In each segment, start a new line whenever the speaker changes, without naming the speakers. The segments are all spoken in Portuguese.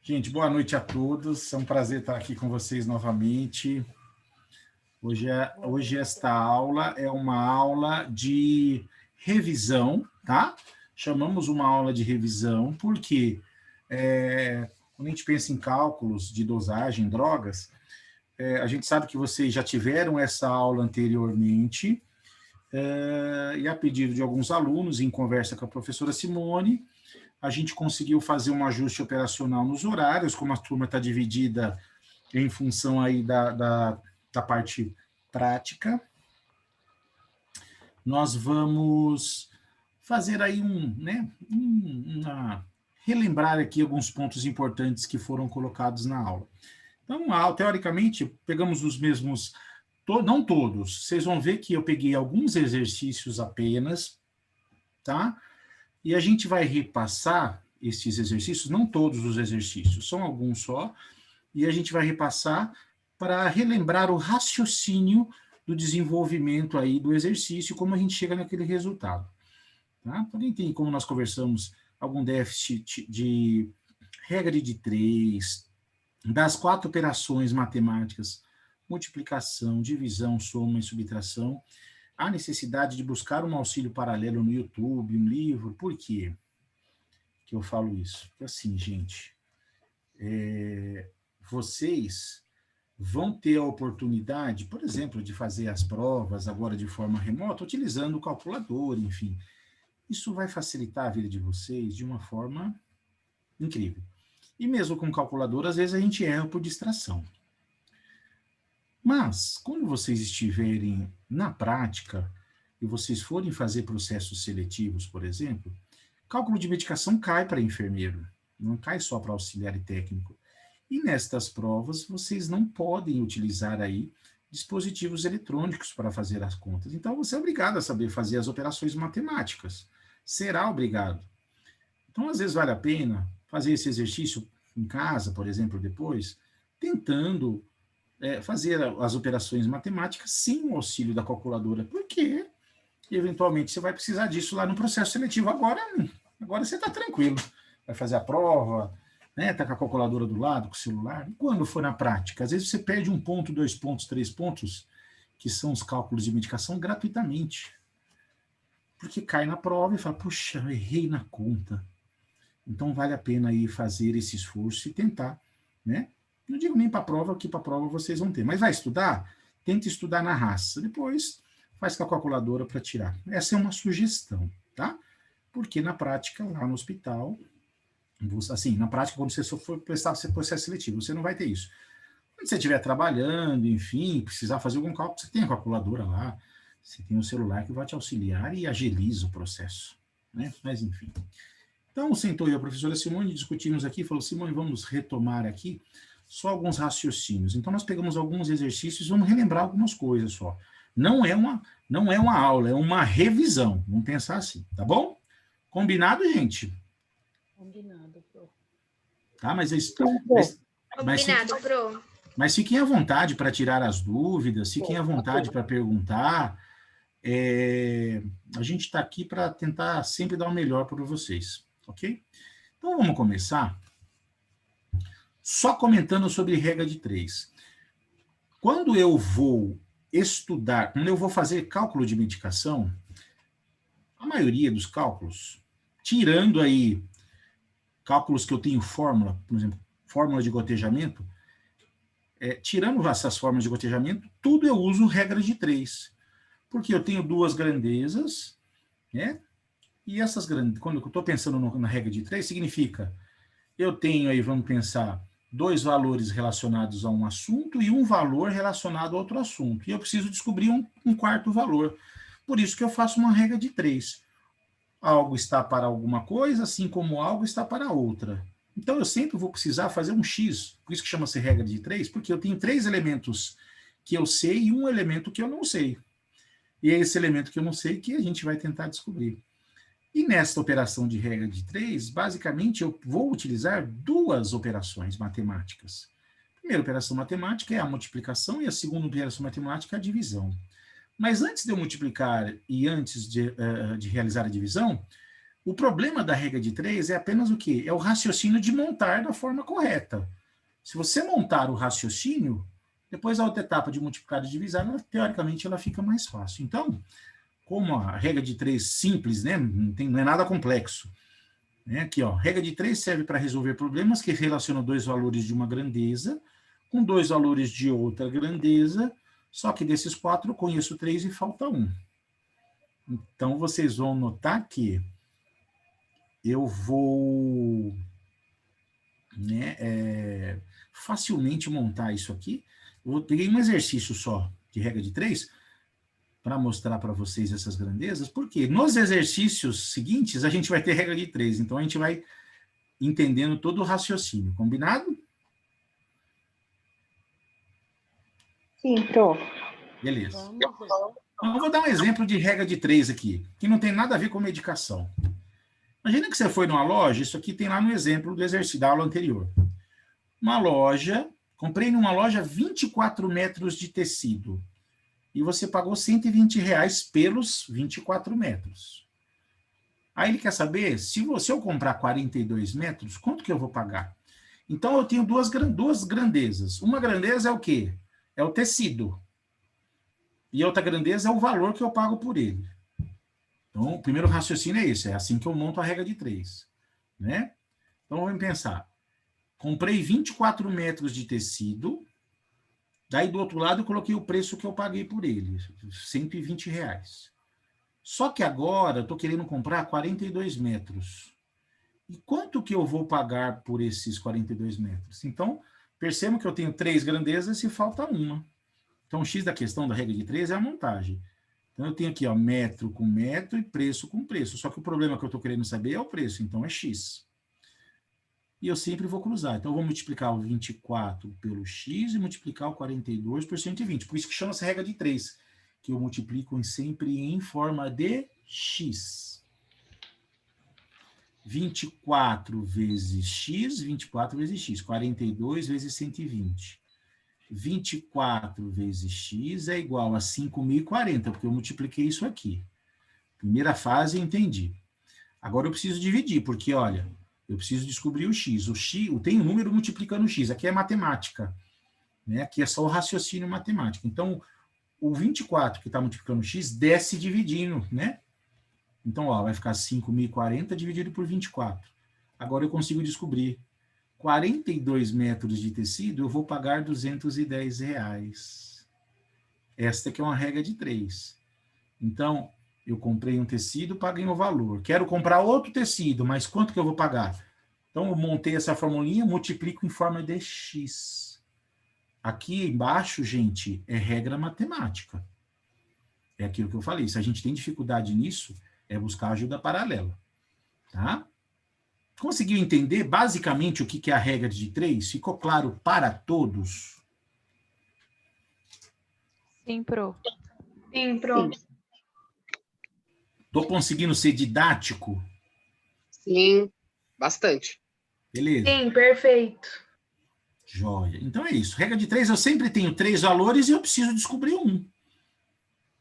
Gente, boa noite a todos. É um prazer estar aqui com vocês novamente. Hoje esta aula é uma aula de revisão, tá? Chamamos uma aula de revisão porque quando a gente pensa em cálculos de dosagem, drogas, a gente sabe que vocês já tiveram essa aula anteriormente, e a pedido de alguns alunos, em conversa com a professora Simone, a gente conseguiu fazer um ajuste operacional nos horários, como a turma está dividida em função aí da parte prática. Nós vamos fazer aí relembrar aqui alguns pontos importantes que foram colocados na aula. Então, teoricamente, pegamos os mesmos, não todos, vocês vão ver que eu peguei alguns exercícios apenas, tá? E a gente vai repassar esses exercícios, não todos os exercícios, são alguns só, e a gente vai repassar para relembrar o raciocínio do desenvolvimento aí do exercício, como a gente chega naquele resultado. Tá? Também tem, como nós conversamos, algum déficit de regra de 3, das 4 operações matemáticas, multiplicação, divisão, soma e subtração, a necessidade de buscar um auxílio paralelo no YouTube, um livro. Por quê que eu falo isso? Porque assim, gente, vocês vão ter a oportunidade, por exemplo, de fazer as provas agora de forma remota, utilizando o calculador, enfim. Isso vai facilitar a vida de vocês de uma forma incrível. E mesmo com calculador, às vezes a gente erra por distração. Mas, quando vocês estiverem na prática e vocês forem fazer processos seletivos, por exemplo, cálculo de medicação cai para enfermeiro, não cai só para auxiliar e técnico. E nestas provas, vocês não podem utilizar aí dispositivos eletrônicos para fazer as contas. Então, você é obrigado a saber fazer as operações matemáticas. Será obrigado. Então, às vezes, vale a pena fazer esse exercício em casa, por exemplo, depois, tentando fazer as operações matemáticas sem o auxílio da calculadora, porque eventualmente você vai precisar disso lá no processo seletivo. Agora você está tranquilo, vai fazer a prova, né? Está com a calculadora do lado, com o celular. E quando for na prática, às vezes você perde 1 ponto, 2 pontos, 3 pontos, que são os cálculos de medicação, gratuitamente. Porque cai na prova e fala, puxa, eu errei na conta. Então vale a pena aí fazer esse esforço e tentar, né? Não digo nem para a prova, que para a prova vocês vão ter. Mas vai estudar? Tente estudar na raça. Depois faz com a calculadora para tirar. Essa é uma sugestão, tá? Porque na prática, lá no hospital, assim, na prática, quando você for prestar esse processo seletivo, você não vai ter isso. Quando você estiver trabalhando, enfim, precisar fazer algum cálculo, você tem a calculadora lá, você tem um celular que vai te auxiliar e agiliza o processo, né? Mas, enfim. Então, sentou eu e a professora Simone, discutimos aqui, falou, Simone, vamos retomar aqui só alguns raciocínios. Então, nós pegamos alguns exercícios, vamos relembrar algumas coisas só. Não é uma aula, é uma revisão. Vamos pensar assim, tá bom? Combinado, gente?
Combinado, Pro.
Tá,
Combinado, Pro.
Mas fiquem à vontade para tirar as dúvidas, fiquem à vontade para perguntar. A gente está aqui para tentar sempre dar o melhor para vocês, ok? Então, vamos começar só comentando sobre regra de 3. Quando eu vou estudar, quando eu vou fazer cálculo de medicação, a maioria dos cálculos, tirando aí cálculos que eu tenho fórmula, por exemplo, fórmula de gotejamento, tirando essas fórmulas de gotejamento, tudo eu uso regra de 3. Porque eu tenho 2 grandezas, né? E essas grandes, quando eu estou pensando na regra de 3, significa, eu tenho aí, vamos pensar, 2 valores relacionados a um assunto e um valor relacionado a outro assunto. E eu preciso descobrir um quarto valor. Por isso que eu faço uma regra de 3. Algo está para alguma coisa, assim como algo está para outra. Então, eu sempre vou precisar fazer um X. Por isso que chama-se regra de 3, porque eu tenho 3 elementos que eu sei e um elemento que eu não sei. E é esse elemento que eu não sei que a gente vai tentar descobrir. E nesta operação de regra de 3, basicamente, eu vou utilizar 2 operações matemáticas. A primeira operação matemática é a multiplicação e a segunda operação matemática é a divisão. Mas antes de eu multiplicar e antes de realizar a divisão, O problema da regra de 3 é apenas o quê? É o raciocínio de montar da forma correta. Se você montar o raciocínio, depois a outra etapa de multiplicar e divisar, teoricamente, ela fica mais fácil. Então, como a regra de 3 simples, né? Não é nada complexo. Né? Aqui, ó, regra de 3 serve para resolver problemas que relacionam dois valores de uma grandeza com dois valores de outra grandeza, só que desses 4 eu conheço 3 e falta 1. Então, vocês vão notar que eu vou, né, facilmente montar isso aqui. Eu peguei um exercício só de regra de 3 para mostrar para vocês essas grandezas, porque nos exercícios seguintes a gente vai ter regra de 3, então a gente vai entendendo todo o raciocínio, combinado?
Sim, prof.
Beleza.
Vamos.
Então, eu vou dar um exemplo de regra de 3 aqui, que não tem nada a ver com medicação. Imagina que você foi numa loja, isso aqui tem lá no exemplo do exercício da aula anterior. Uma loja, comprei numa loja 24 metros de tecido, e você pagou R$120 pelos 24 metros. Aí ele quer saber, se eu comprar 42 metros, quanto que eu vou pagar? Então, eu tenho duas grandezas. Uma grandeza é o quê? É o tecido. E a outra grandeza é o valor que eu pago por ele. Então, o primeiro raciocínio é esse, é assim que eu monto a regra de 3. Né? Então, vamos pensar. Comprei 24 metros de tecido, daí do outro lado eu coloquei o preço que eu paguei por ele, R$120. Só que agora eu estou querendo comprar 42 metros. E quanto que eu vou pagar por esses 42 metros? Então, percebam que eu tenho 3 grandezas e falta uma. Então, o X da questão da regra de 3 é a montagem. Então, eu tenho aqui, ó, metro com metro e preço com preço. Só que o problema que eu estou querendo saber é o preço, então é X. E eu sempre vou cruzar. Então, eu vou multiplicar o 24 pelo X e multiplicar o 42 por 120. Por isso que chama-se regra de 3, que eu multiplico sempre em forma de X. 24 vezes X, 24 vezes X. 42 vezes 120. 24 vezes X é igual a 5.040, porque eu multipliquei isso aqui. Primeira fase, entendi. Agora eu preciso dividir, porque, olha, eu preciso descobrir o X. Tem um número multiplicando o X. Aqui é matemática. Né? Aqui é só o raciocínio matemático. Então, o 24 que está multiplicando o X desce dividindo, né? Então, ó, vai ficar 5.040 dividido por 24. Agora eu consigo descobrir. 42 metros de tecido, eu vou pagar R$210. Esta aqui é uma regra de 3. Então, eu comprei um tecido, paguei um valor. Quero comprar outro tecido, mas quanto que eu vou pagar? Então, eu montei essa formulinha, multiplico em forma de X. Aqui embaixo, gente, é regra matemática. É aquilo que eu falei. Se a gente tem dificuldade nisso, é buscar ajuda paralela. Tá? Conseguiu entender basicamente o que é a regra de 3? Ficou claro para todos?
Sim, pro.
Sim, prof.
Estou conseguindo ser didático?
Sim, bastante.
Beleza.
Sim, perfeito.
Joia. Então é isso. Regra de 3, eu sempre tenho 3 valores e eu preciso descobrir um.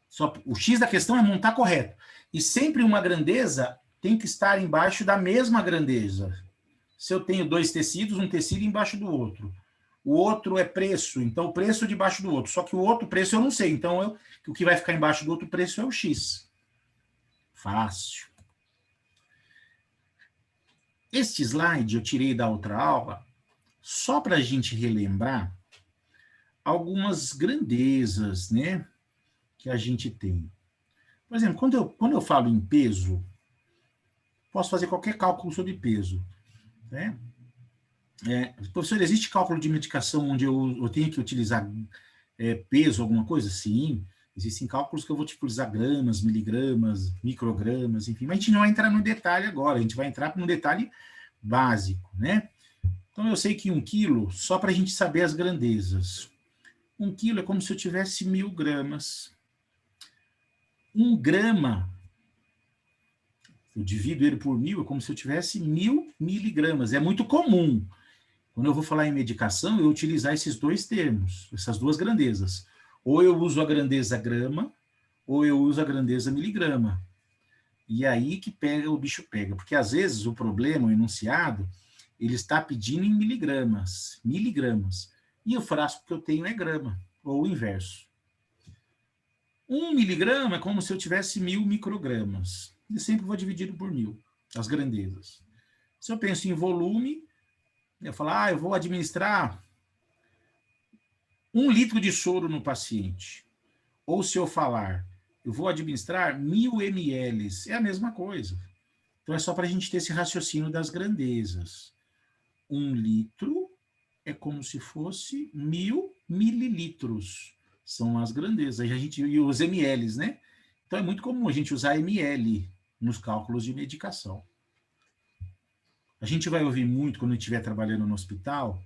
Só, o X da questão é montar correto. E sempre uma grandeza tem que estar embaixo da mesma grandeza. Se eu tenho 2 tecidos, um tecido embaixo do outro. O outro é preço, então o preço debaixo do outro. Só que o outro preço eu não sei. Então, o que vai ficar embaixo do outro preço é o X. Fácil. Este slide eu tirei da outra aula só para a gente relembrar algumas grandezas, né, que a gente tem. Por exemplo, quando eu falo em peso, posso fazer qualquer cálculo sobre peso. Né? Professor, existe cálculo de medicação onde eu tenho que utilizar peso, alguma coisa? Sim. Existem cálculos que eu vou utilizar gramas, miligramas, microgramas, enfim. Mas a gente não vai entrar no detalhe agora, a gente vai entrar no detalhe básico, né? Então, eu sei que 1 quilo, só para a gente saber as grandezas. 1 quilo é como se eu tivesse 1.000 gramas. 1 grama, eu divido ele por 1.000, é como se eu tivesse 1.000 miligramas. É muito comum, quando eu vou falar em medicação, eu utilizar esses 2 termos, essas 2 grandezas. Ou eu uso a grandeza grama, ou eu uso a grandeza miligrama. E aí que pega, o bicho pega. Porque, às vezes, o problema, o enunciado, ele está pedindo em miligramas. E o frasco que eu tenho é grama, ou o inverso. 1 miligrama é como se eu tivesse 1000 microgramas. E sempre vou dividido por 1000, as grandezas. Se eu penso em volume, eu falo, eu vou administrar 1 litro de soro no paciente. Ou se eu falar, eu vou administrar 1000 ml, é a mesma coisa. Então é só para a gente ter esse raciocínio das grandezas. 1 litro é como se fosse 1000 mililitros. São as grandezas. E os ml, né? Então é muito comum a gente usar ml nos cálculos de medicação. A gente vai ouvir muito quando estiver trabalhando no hospital.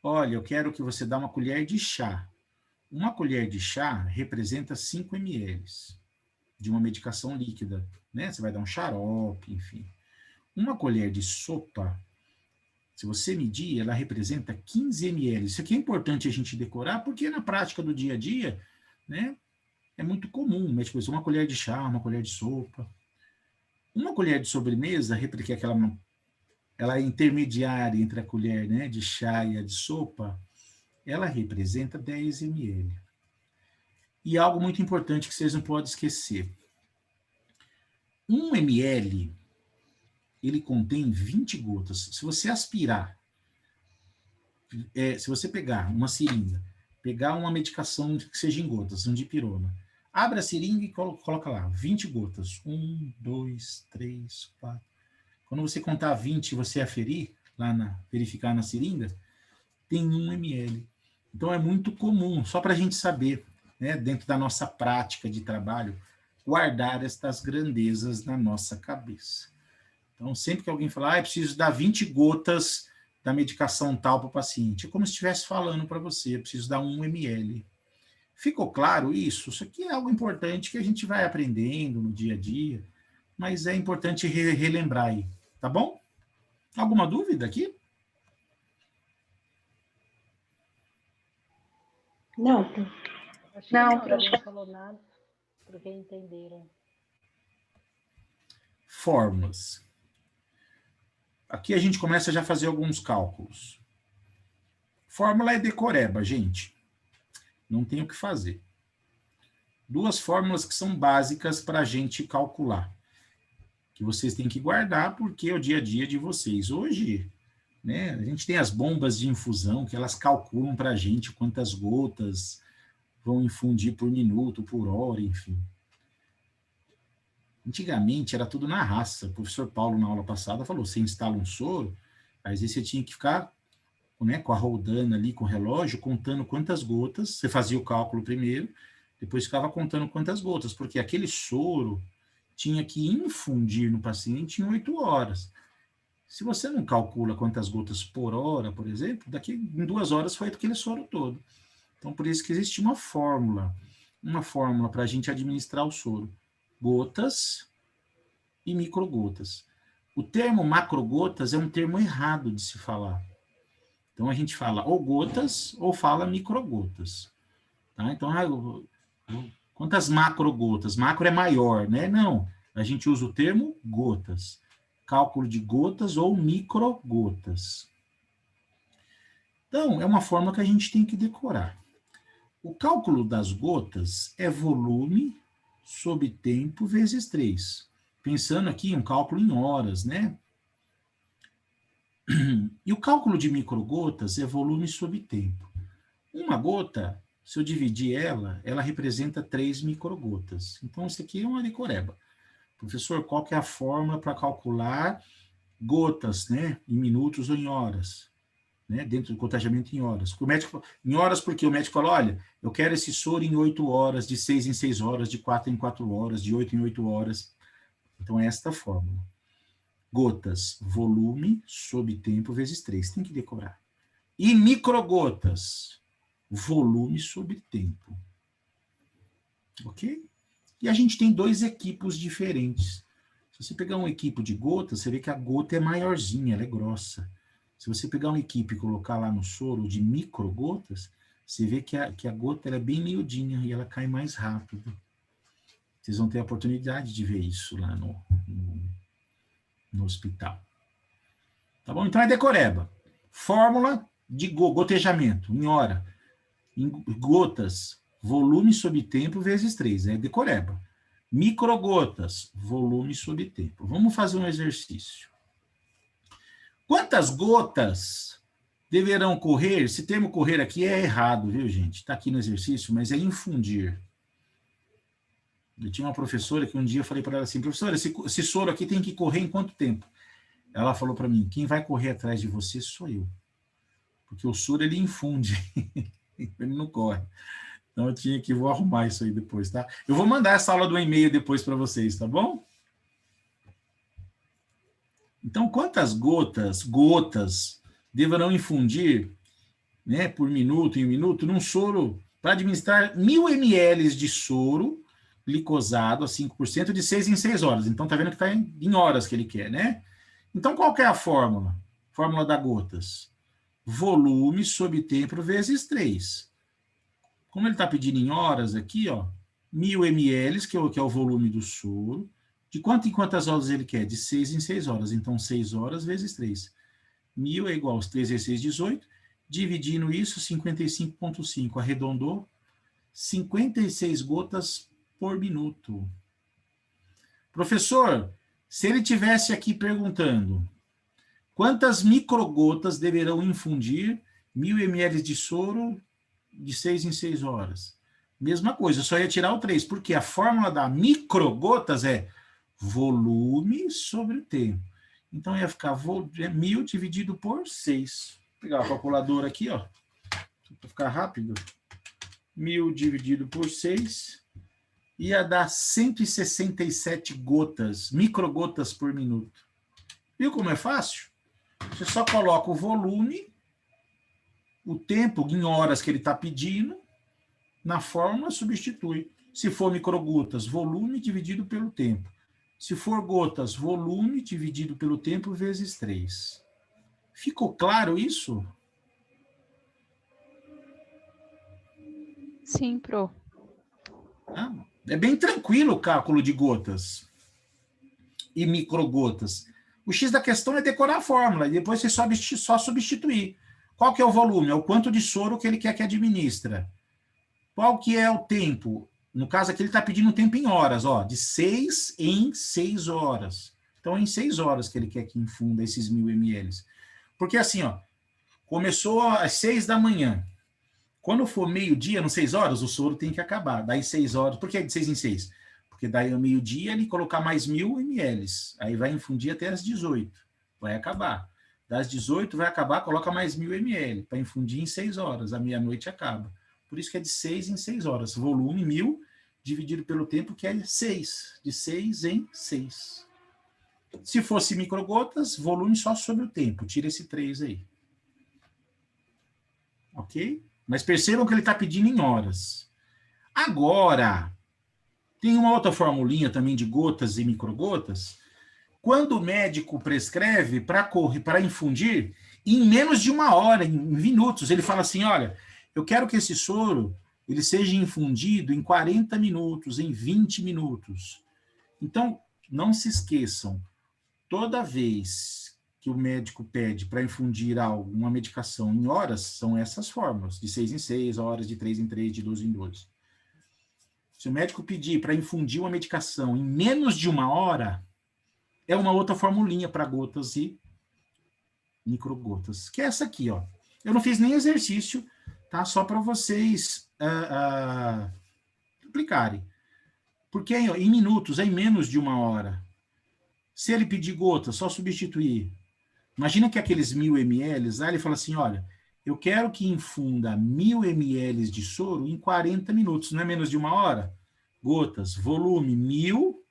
Olha, eu quero que você dê uma colher de chá. Uma colher de chá representa 5 ml de uma medicação líquida, né? Você vai dar um xarope, enfim. Uma colher de sopa, se você medir, ela representa 15 ml. Isso aqui é importante a gente decorar, porque na prática do dia a dia, né, é muito comum, mas, tipo, uma colher de chá, uma colher de sopa. Uma colher de sobremesa, que é ela é intermediária entre a colher, né, de chá e a de sopa, ela representa 10 ml. E algo muito importante que vocês não podem esquecer. 1 ml, ele contém 20 gotas. Se você aspirar, se você pegar uma seringa, pegar uma medicação que seja em gotas, um dipirona, abre a seringa e coloca lá, 20 gotas. 1, 2, 3, 4. Quando você contar 20 e você aferir, verificar na seringa, tem 1 ml. Então é muito comum, só para a gente saber, né, dentro da nossa prática de trabalho, guardar estas grandezas na nossa cabeça. Então, sempre que alguém falar, eu preciso dar 20 gotas da medicação tal para o paciente, é como se estivesse falando para você, eu preciso dar 1 ml. Ficou claro isso? Isso aqui é algo importante que a gente vai aprendendo no dia a dia, mas é importante relembrar aí, tá bom? Alguma dúvida aqui?
Não.
Acho que
Não,
ninguém falou nada, porque entenderam.
Fórmulas. Aqui a gente começa já a fazer alguns cálculos. Fórmula é decoreba, gente. Não tem o que fazer. 2 fórmulas que são básicas para a gente calcular, que vocês têm que guardar, porque é o dia a dia de vocês. Hoje, né, a gente tem as bombas de infusão, que elas calculam para a gente quantas gotas vão infundir por minuto, por hora, enfim. Antigamente era tudo na raça. O professor Paulo, na aula passada, falou, você instala um soro, às vezes você tinha que ficar, né, com a roldana ali, com o relógio, contando quantas gotas, você fazia o cálculo primeiro, depois ficava contando quantas gotas, porque aquele soro tinha que infundir no paciente em 8 horas. Se você não calcula quantas gotas por hora, por exemplo, daqui em 2 horas foi aquele soro todo. Então, por isso que existe uma fórmula para a gente administrar o soro. Gotas e microgotas. O termo macrogotas é um termo errado de se falar. Então, a gente fala ou gotas ou fala microgotas. Tá? Então, quantas macrogotas? Macro é maior, né? Não, a gente usa o termo gotas. Cálculo de gotas ou microgotas. Então, é uma forma que a gente tem que decorar. O cálculo das gotas é volume sobre tempo vezes 3. Pensando aqui em um cálculo em horas, né? E o cálculo de microgotas é volume sobre tempo. Uma gota, se eu dividir ela representa 3 microgotas. Então, isso aqui é uma decoreba. Professor, qual que é a fórmula para calcular gotas, né? Em minutos ou em horas? Né, dentro do contagiamento em horas. O médico, em horas, porque o médico fala, olha, eu quero esse soro em 8 horas, de 6 em 6 horas, de 4 em 4 horas, de 8 em 8 horas. Então, é esta fórmula. Gotas, volume sobre tempo vezes 3. Tem que decorar. E microgotas, volume sobre tempo. Ok? E a gente tem 2 equipos diferentes. Se você pegar um equipo de gotas, você vê que a gota é maiorzinha, ela é grossa. Se você pegar uma equipe e colocar lá no soro de microgotas, você vê que a gota ela é bem miudinha e ela cai mais rápido. Vocês vão ter a oportunidade de ver isso lá no hospital. Tá bom? Então é decoreba. Fórmula de gotejamento em hora. Em gotas, volume sobre tempo vezes 3. É decoreba. Microgotas, volume sobre tempo. Vamos fazer um exercício. Quantas gotas deverão correr? Esse termo correr aqui é errado, viu, gente? Está aqui no exercício, mas é infundir. Eu tinha uma professora que um dia eu falei para ela assim, professora, esse soro aqui tem que correr em quanto tempo? Ela falou para mim, quem vai correr atrás de você sou eu. Porque o soro, ele infunde, ele não corre. Então, vou arrumar isso aí depois, tá? Eu vou mandar essa aula do e-mail depois para vocês, tá bom? Então, quantas gotas deverão infundir, né, por minuto, em minuto, num soro, para administrar 1.000 ml de soro glicosado a 5% de 6 em 6 horas. Então, tá vendo que está em horas que ele quer, né? Então, qual que é a fórmula? Fórmula da gotas. Volume sobre tempo vezes 3. Como ele está pedindo em horas aqui, ó, 1.000 ml, que é o volume do soro. De quanto em quantas horas ele quer? De 6 em 6 horas. Então, 6 horas vezes 3. 1.000 é igual aos 3 vezes 6, 18. Dividindo isso, 55,5. Arredondou. 56 gotas por minuto. Professor, se ele tivesse aqui perguntando quantas microgotas deverão infundir 1.000 ml de soro de 6 em 6 horas? Mesma coisa, eu só ia tirar o 3, porque a fórmula da microgotas é volume sobre o tempo. Então, ia ficar 1.000 dividido por 6. Vou pegar a calculadora aqui, ó, para ficar rápido. 1.000 dividido por 6 ia dar 167 gotas, microgotas por minuto. Viu como é fácil? Você só coloca o volume, o tempo em horas que ele está pedindo, na fórmula substitui. Se for microgotas, volume dividido pelo tempo. Se for gotas, volume dividido pelo tempo vezes 3. Ficou claro isso?
Sim, pro.
É bem tranquilo o cálculo de gotas e microgotas. O X da questão é decorar a fórmula, e depois você só substituir. Qual que é o volume? É o quanto de soro que ele quer que administra. Qual que é o tempo? No caso aqui, ele está pedindo um tempo em horas, ó, de 6 em 6 horas. Então, é em 6 horas que ele quer que infunda esses 1.000 ml. Porque assim, ó, começou às 6 da manhã. Quando for meio-dia, não 6 horas, o soro tem que acabar. Daí 6 horas. Por que de 6 em 6? Porque daí ao meio-dia ele colocar mais 1.000 ml. Aí vai infundir até às 18. Vai acabar. Das 18 vai acabar, coloca mais 1.000 ml. Para infundir em 6 horas. À meia-noite acaba. Por isso que é de 6 em 6 horas. Volume 1.000 dividido pelo tempo, que é 6. De 6 em 6. Se fosse microgotas, volume só sobre o tempo. Tira esse 3 aí. Ok? Mas percebam que ele está pedindo em horas. Agora, tem uma outra formulinha também de gotas e microgotas. Quando o médico prescreve para infundir, em menos de 1 hora, em minutos, ele fala assim, olha, eu quero que esse soro ele seja infundido em 40 minutos, em 20 minutos. Então, não se esqueçam, toda vez que o médico pede para infundir algo, uma medicação em horas, são essas fórmulas, de 6 em 6 horas, de 3 em 3, de 12 em 12. Se o médico pedir para infundir uma medicação em menos de 1 hora, é uma outra formulinha para gotas e microgotas, que é essa aqui, ó. Eu não fiz nem exercício, tá? Só para vocês aplicarem. Porque em minutos, é em menos de 1 hora. Se ele pedir gotas, só substituir. Imagina que aqueles 1.000 ml, lá ele fala assim, olha, eu quero que infunda 1.000 ml de soro em 40 minutos, não é menos de 1 hora? Gotas, volume 1.000, vou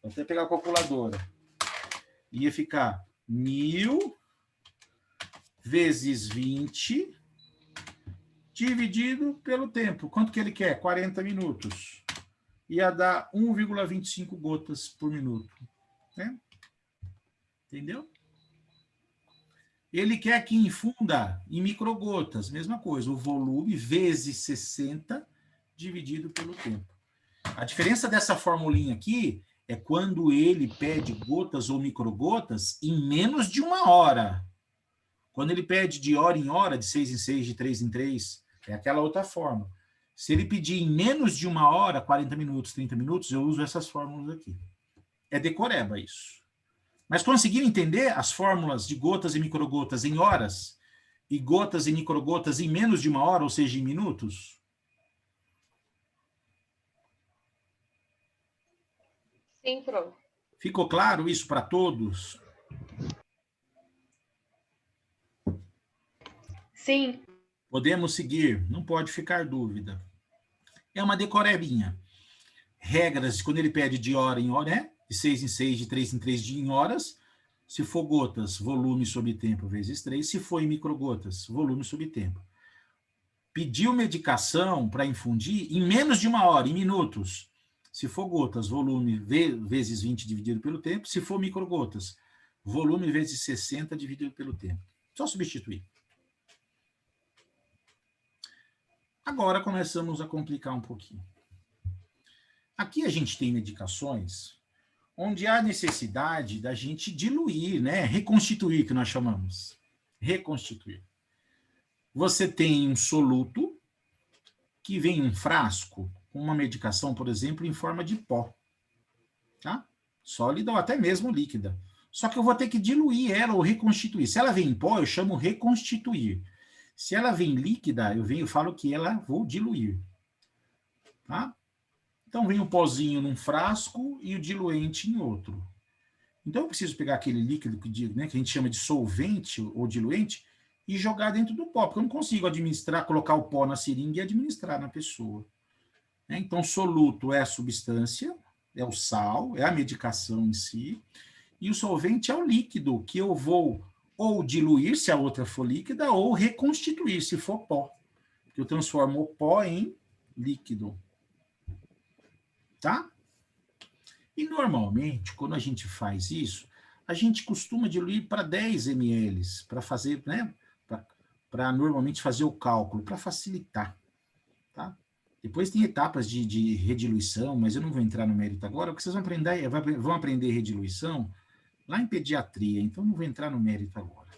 até pegar a calculadora, ia ficar 1.000 vezes 20, dividido pelo tempo. Quanto que ele quer? 40 minutos. Ia dar 1,25 gotas por minuto. Né? Entendeu? Ele quer que infunda em microgotas, mesma coisa, o volume vezes 60 dividido pelo tempo. A diferença dessa formulinha aqui é quando ele pede gotas ou microgotas em menos de 1 hora. Quando ele pede de hora em hora, de 6 em 6, de 3 em 3, é aquela outra forma. Se ele pedir em menos de 1 hora, 40 minutos, 30 minutos, eu uso essas fórmulas aqui. É decoreba isso. Mas conseguiram entender as fórmulas de gotas e microgotas em horas e gotas e microgotas em menos de 1 hora, ou seja, em minutos?
Sim, prof.
Ficou claro isso para todos?
Sim.
Podemos seguir, não pode ficar dúvida. É uma decorebinha. Regras, quando ele pede de hora em hora, né? De 6 em 6, de 3 em 3 em horas. Se for gotas, volume sobre tempo vezes 3. Se for em microgotas, volume sobre tempo. Pediu medicação para infundir em menos de 1 hora, em minutos. Se for gotas, volume vezes 20 dividido pelo tempo. Se for microgotas, volume vezes 60 dividido pelo tempo. Só substituir. Agora começamos a complicar um pouquinho. Aqui a gente tem medicações onde há necessidade da gente diluir, né? Reconstituir, que nós chamamos. Reconstituir. Você tem um soluto que vem em um frasco com uma medicação, por exemplo, em forma de pó. Tá? Sólida ou até mesmo líquida. Só que eu vou ter que diluir ela ou reconstituir. Se ela vem em pó, eu chamo reconstituir. Se ela vem líquida, eu falo que ela vou diluir. Tá? Então, vem o pozinho num frasco e o diluente em outro. Então, eu preciso pegar aquele líquido que a gente chama de solvente ou diluente e jogar dentro do pó, porque eu não consigo administrar, colocar o pó na seringa e administrar na pessoa. Então, soluto é a substância, é o sal, é a medicação em si, e o solvente é o líquido que eu vou ou diluir, se a outra for líquida, ou reconstituir, se for pó. Porque eu transformo o pó em líquido. Tá? E, normalmente, quando a gente faz isso, a gente costuma diluir para 10 ml, para fazer, né? Para normalmente fazer o cálculo, para facilitar. Tá? Depois tem etapas de rediluição, mas eu não vou entrar no mérito agora, porque vocês vão aprender rediluição lá em pediatria, então não vou entrar no mérito agora.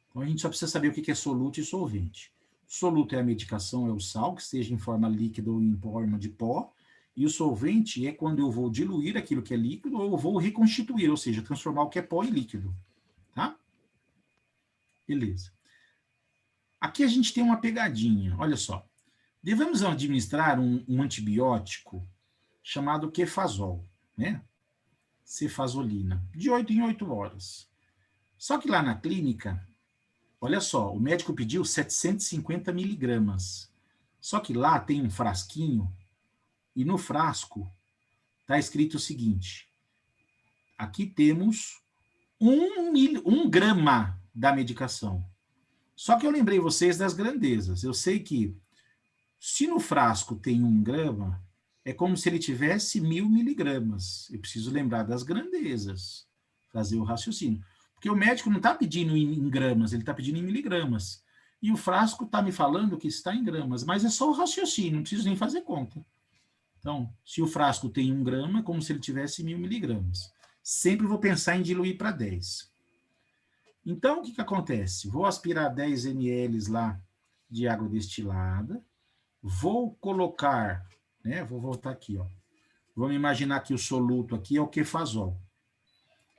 Então a gente só precisa saber o que é soluto e solvente. Soluto é a medicação, é o sal, que esteja em forma líquida ou em forma de pó, e o solvente é quando eu vou diluir aquilo que é líquido ou eu vou reconstituir, ou seja, transformar o que é pó em líquido. Tá? Beleza. Aqui a gente tem uma pegadinha, olha só. Devemos administrar um antibiótico chamado Kefazol, né? Cefazolina, de 8 em 8 horas. Só que lá na clínica, olha só, o médico pediu 750 miligramas. Só que lá tem um frasquinho, e no frasco está escrito o seguinte, aqui temos 1 grama da medicação. Só que eu lembrei vocês das grandezas. Eu sei que se no frasco tem 1 grama, é como se ele tivesse 1000 miligramas. Eu preciso lembrar das grandezas, fazer o raciocínio. Porque o médico não está pedindo em gramas, ele está pedindo em miligramas. E o frasco está me falando que está em gramas, mas é só o raciocínio, não preciso nem fazer conta. Então, se o frasco tem 1 grama, é como se ele tivesse 1000 miligramas. Sempre vou pensar em diluir para 10. Então, o que acontece? Vou aspirar 10 ml lá de água destilada, vou colocar, né? Vou voltar aqui, ó. Vamos imaginar que o soluto aqui é o Kefazol.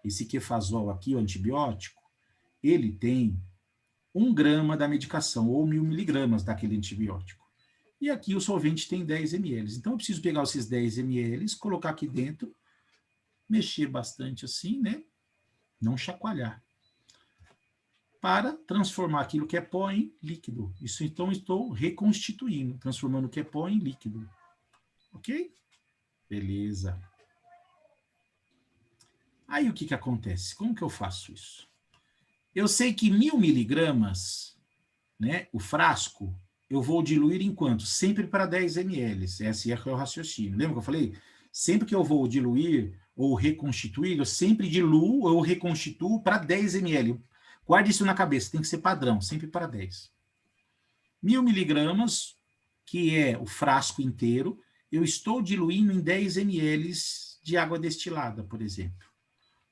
Esse Kefazol aqui, o antibiótico, ele tem 1 grama da medicação, ou 1000 miligramas daquele antibiótico. E aqui o solvente tem 10 ml. Então, eu preciso pegar esses 10 ml, colocar aqui dentro, mexer bastante assim, né? Não chacoalhar. Para transformar aquilo que é pó em líquido. Isso, então, estou reconstituindo, transformando o que é pó em líquido. Ok? Beleza. Aí, o que acontece? Como que eu faço isso? Eu sei que 1000 miligramas, né, o frasco, eu vou diluir em quanto? Sempre para 10 ml. Esse é o raciocínio. Lembra que eu falei? Sempre que eu vou diluir ou reconstituir, eu sempre diluo ou reconstituo para 10 ml. Guarde isso na cabeça, tem que ser padrão, sempre para 10. 1000 miligramas, que é o frasco inteiro, eu estou diluindo em 10 ml de água destilada, por exemplo.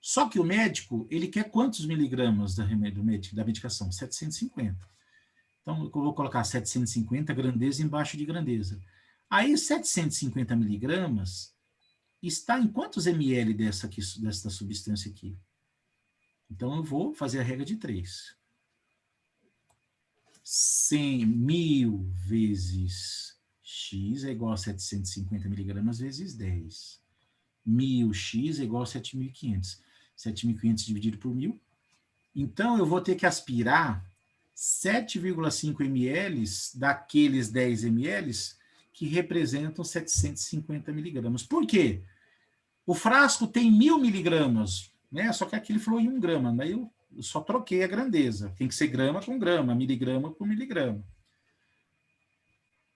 Só que o médico, ele quer quantos miligramas da medicação? 750. Então, eu vou colocar 750, grandeza embaixo de grandeza. Aí, 750 miligramas está em quantos ml dessa substância aqui? Então, eu vou fazer a regra de 3. 100.000 vezes x é igual a 750 miligramas vezes 10. 1000x é igual a 7.500. 7.500 dividido por 1.000. Então, eu vou ter que aspirar 7,5 ml daqueles 10 ml que representam 750 miligramas. Por quê? O frasco tem 1.000 miligramas, né? Só que aqui ele falou em 1 grama. Daí eu só troquei a grandeza. Tem que ser grama com grama, miligrama com miligrama.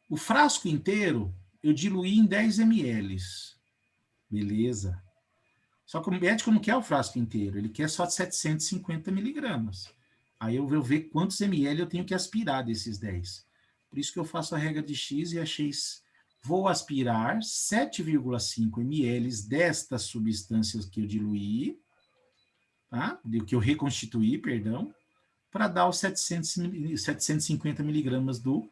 O frasco inteiro eu diluí em 10 ml. Beleza. Só que o médico não quer o frasco inteiro, ele quer só 750 miligramas. Aí eu vou ver quantos ml eu tenho que aspirar desses 10. Por isso que eu faço a regra de x e achei... Vou aspirar 7,5 ml desta substância que eu diluí, tá? Que eu reconstituí, perdão, para dar os 750 miligramas do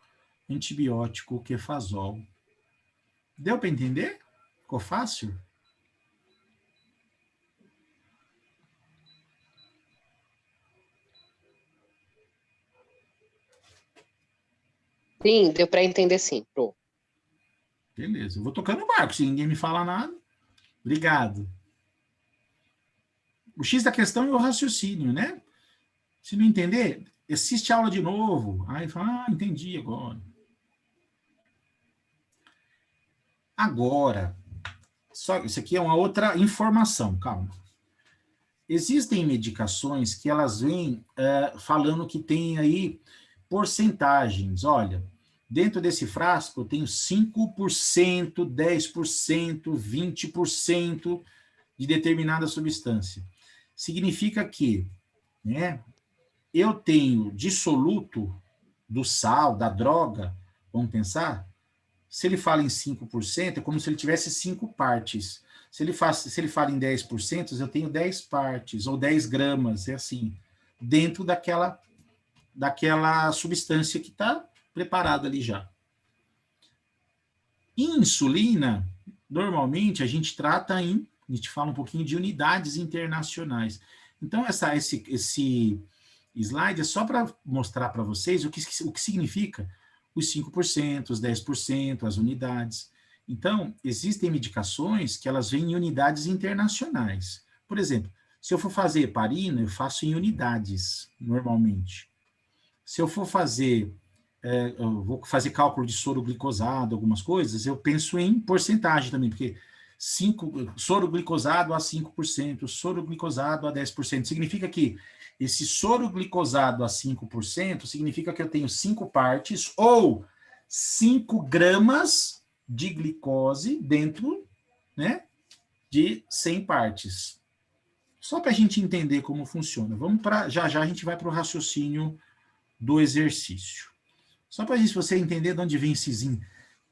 antibiótico Kefazol. Deu para entender? Ficou fácil?
Sim, deu para entender sim, Pro.
Beleza, eu vou tocando o barco, se ninguém me falar nada. Obrigado. O X da questão é o raciocínio, né? Se não entender, assiste a aula de novo. Aí fala, entendi agora. Agora, só isso aqui é uma outra informação, calma. Existem medicações que elas vêm falando que tem aí porcentagens. Olha, dentro desse frasco eu tenho 5%, 10%, 20% de determinada substância. Significa que, né, eu tenho dissoluto do sal, da droga, vamos pensar, se ele fala em 5%, é como se ele tivesse 5 partes. Se ele fala em 10%, eu tenho 10 partes, ou 10 gramas, é assim, dentro daquela substância que está preparada ali já. Insulina, normalmente, a gente trata a gente fala um pouquinho de unidades internacionais. Então, esse slide é só para mostrar para vocês o que significa os 5%, os 10%, as unidades. Então, existem medicações que elas vêm em unidades internacionais. Por exemplo, se eu for fazer heparina, eu faço em unidades, normalmente. Se eu for fazer, eu vou fazer cálculo de soro glicosado, algumas coisas, eu penso em porcentagem também, porque soro glicosado a 5%, soro glicosado a 10%. Significa que esse soro glicosado a 5% significa que eu tenho 5 partes ou 5 gramas de glicose dentro, né, de 100 partes. Só para a gente entender como funciona. Vamos para já a gente vai para o raciocínio do exercício. Só para você entender de onde vem esses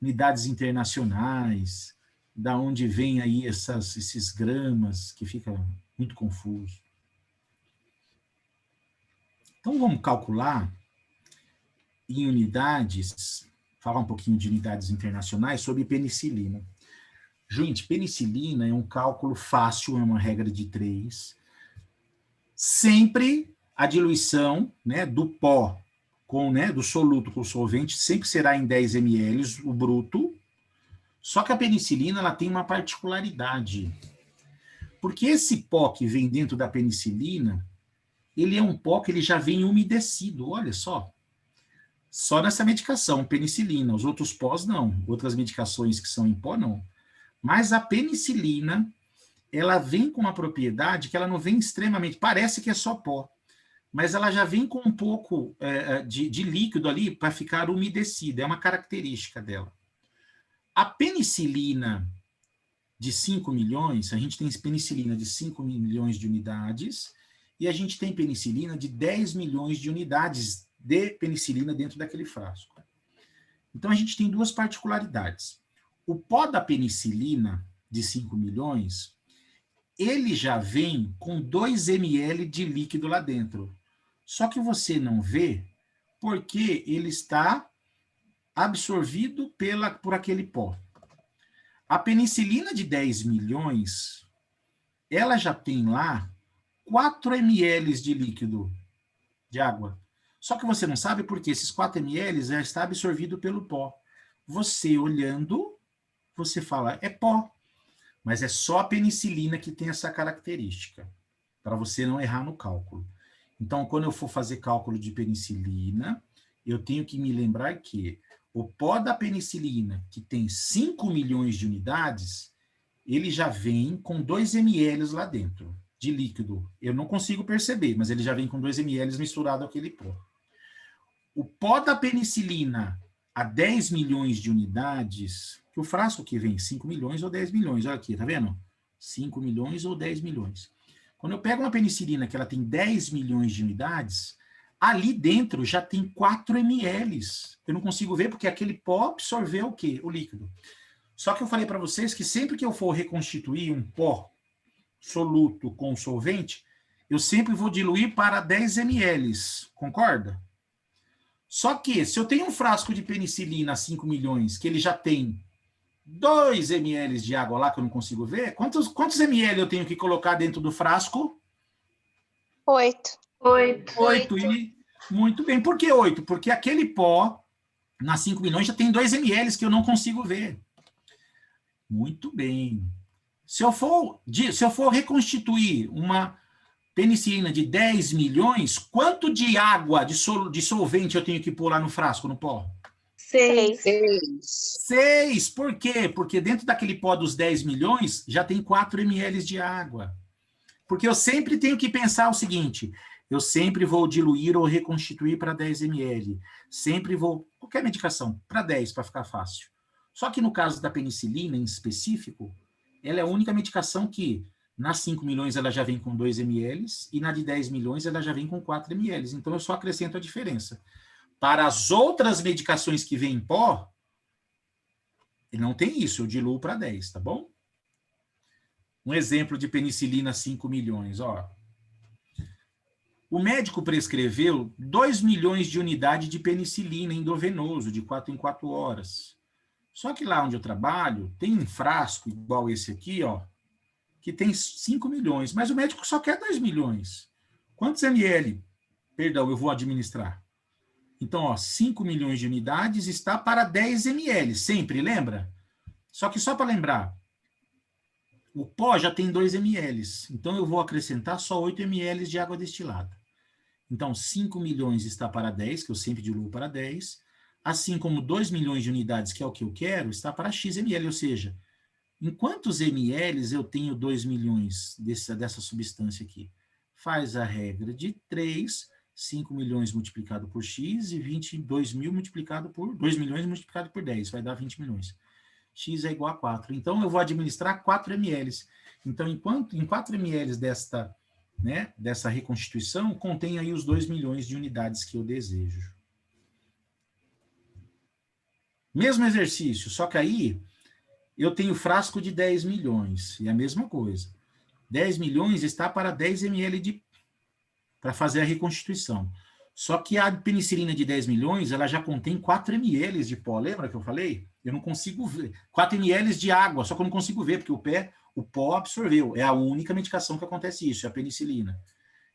unidades internacionais, da onde vem aí esses gramas, que fica muito confuso. Então, vamos calcular em unidades, falar um pouquinho de unidades internacionais sobre penicilina. Gente, penicilina é um cálculo fácil, é uma regra de 3. Sempre a diluição, né, do pó do soluto com solvente sempre será em 10 ml, o bruto. Só que a penicilina ela tem uma particularidade. Porque esse pó que vem dentro da penicilina, ele é um pó que ele já vem umedecido, olha só. Só nessa medicação, penicilina. Os outros pós, não. Outras medicações que são em pó, não. Mas a penicilina, ela vem com uma propriedade que ela não vem extremamente... Parece que é só pó. Mas ela já vem com um pouco de líquido ali para ficar umedecida. É uma característica dela. A penicilina de 5 milhões, a gente tem penicilina de 5 milhões de unidades e a gente tem penicilina de 10 milhões de unidades de penicilina dentro daquele frasco. Então, a gente tem duas particularidades. O pó da penicilina, de 5 milhões, ele já vem com 2 ml de líquido lá dentro. Só que você não vê porque ele está absorvido por aquele pó. A penicilina de 10 milhões, ela já tem lá 4 ml de líquido de água. Só que você não sabe porque esses 4 ml já está absorvido pelo pó. Você olhando, você fala, é pó. Mas é só a penicilina que tem essa característica, para você não errar no cálculo. Então, quando eu for fazer cálculo de penicilina, eu tenho que me lembrar que o pó da penicilina, que tem 5 milhões de unidades, ele já vem com 2 ml lá dentro, de líquido. Eu não consigo perceber, mas ele já vem com 2 ml misturado àquele pó. O pó da penicilina a 10 milhões de unidades, que o frasco que vem 5 milhões ou 10 milhões, olha aqui, tá vendo? 5 milhões ou 10 milhões. Quando eu pego uma penicilina que ela tem 10 milhões de unidades, ali dentro já tem 4 ml. Eu não consigo ver porque aquele pó absorveu o quê? O líquido. Só que eu falei para vocês que sempre que eu for reconstituir um pó soluto com solvente, eu sempre vou diluir para 10 ml. Concorda? Só que, se eu tenho um frasco de penicilina a 5 milhões, que ele já tem 2 ml de água lá, que eu não consigo ver, quantos ml eu tenho que colocar dentro do frasco?
8.
8. Muito bem. Por que 8? Porque aquele pó, nas 5 milhões, já tem 2 ml que eu não consigo ver. Muito bem. Se eu for reconstituir uma penicilina de 10 milhões, quanto de água, de solvente eu tenho que pôr lá no frasco, no pó?
6.
6. Por quê? Porque dentro daquele pó dos 10 milhões, já tem 4 ml de água. Porque eu sempre tenho que pensar o seguinte, eu sempre vou diluir ou reconstituir para 10 ml. Sempre vou, qualquer medicação, para 10, para ficar fácil. Só que no caso da penicilina, em específico, ela é a única medicação que nas 5 milhões ela já vem com 2 ml e na de 10 milhões ela já vem com 4 ml. Então, eu só acrescento a diferença. Para as outras medicações que vêm em pó, não tem isso, eu diluo para 10, tá bom? Um exemplo de penicilina 5 milhões, ó. O médico prescreveu 2 milhões de unidades de penicilina endovenoso, de 4 em 4 horas. Só que lá onde eu trabalho, tem um frasco igual esse aqui, ó, que tem 5 milhões, mas o médico só quer 2 milhões. Quantos ml, perdão, eu vou administrar? Então, ó, 5 milhões de unidades está para 10 ml, sempre, lembra? Só que só para lembrar, o pó já tem 2 ml, então eu vou acrescentar só 8 ml de água destilada. Então, 5 milhões está para 10, que eu sempre diluo para 10, assim como 2 milhões de unidades, que é o que eu quero, está para X ml, ou seja, em quantos ml eu tenho 2 milhões dessa substância aqui? Faz a regra de 3, 5 milhões multiplicado por X e 22 mil multiplicado por 2 milhões multiplicado por 10, vai dar 20 milhões. X é igual a 4. Então, eu vou administrar 4 ml. Então, em 4 ml dessa reconstituição, contém aí os 2 milhões de unidades que eu desejo. Mesmo exercício, só que aí eu tenho frasco de 10 milhões, e a mesma coisa. 10 milhões está para 10 ml para fazer a reconstituição. Só que a penicilina de 10 milhões, ela já contém 4 ml de pó, lembra que eu falei? Eu não consigo ver. 4 ml de água, só que eu não consigo ver, porque o pó absorveu. É a única medicação que acontece isso, é a penicilina.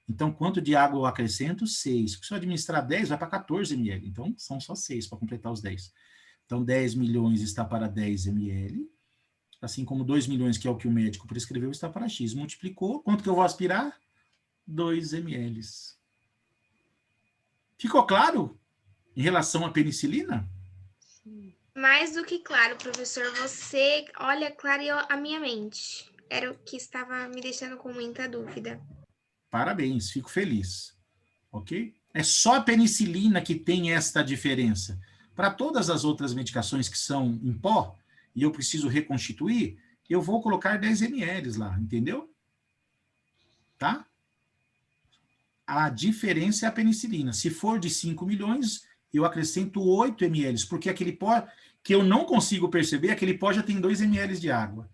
Então, quanto de água eu acrescento? 6. Se eu administrar 10, vai para 14 ml. Então, são só 6 para completar os 10. Então, 10 milhões está para 10 ml, assim como 2 milhões, que é o que o médico prescreveu, está para X. Multiplicou, quanto que eu vou aspirar? 2 ml. Ficou claro em relação à penicilina?
Mais do que claro, professor. Você, olha, clareou a minha mente. Era o que estava me deixando com muita dúvida.
Parabéns, fico feliz. Ok? É só a penicilina que tem esta diferença. Para todas as outras medicações que são em pó, e eu preciso reconstituir, eu vou colocar 10 ml lá, entendeu? Tá? A diferença é a penicilina. Se for de 5 milhões, eu acrescento 8 ml, porque aquele pó que eu não consigo perceber, aquele pó já tem 2 ml de água.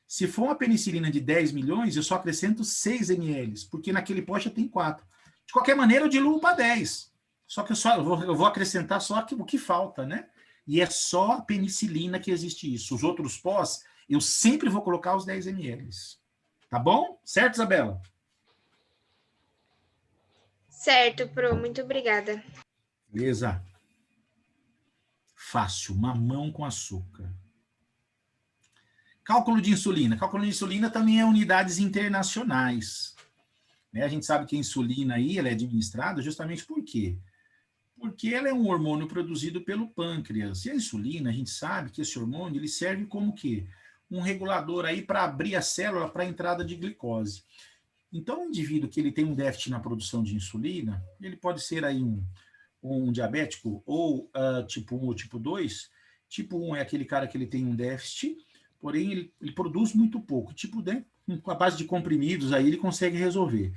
Se for uma penicilina de 10 milhões, eu só acrescento 6 ml, porque naquele pote tem 4. De qualquer maneira, eu diluo para 10. Só que eu vou acrescentar só o que falta, né? E é só a penicilina que existe isso. Os outros pós, eu sempre vou colocar os 10 ml. Tá bom? Certo, Isabela?
Certo, Pro. Muito obrigada.
Beleza. Fácil. Mamão com açúcar. Cálculo de insulina. Cálculo de insulina também é unidades internacionais. Né? A gente sabe que a insulina aí, ela é administrada justamente por quê? Porque ela é um hormônio produzido pelo pâncreas. E a insulina, a gente sabe que esse hormônio, ele serve como quê? Um regulador aí para abrir a célula para a entrada de glicose. Então, o indivíduo que ele tem um déficit na produção de insulina, ele pode ser aí um diabético ou tipo 1 ou tipo 2. Tipo 1 é aquele cara que ele tem um déficit, porém ele produz muito pouco. Tipo, né, com a base de comprimidos aí ele consegue resolver.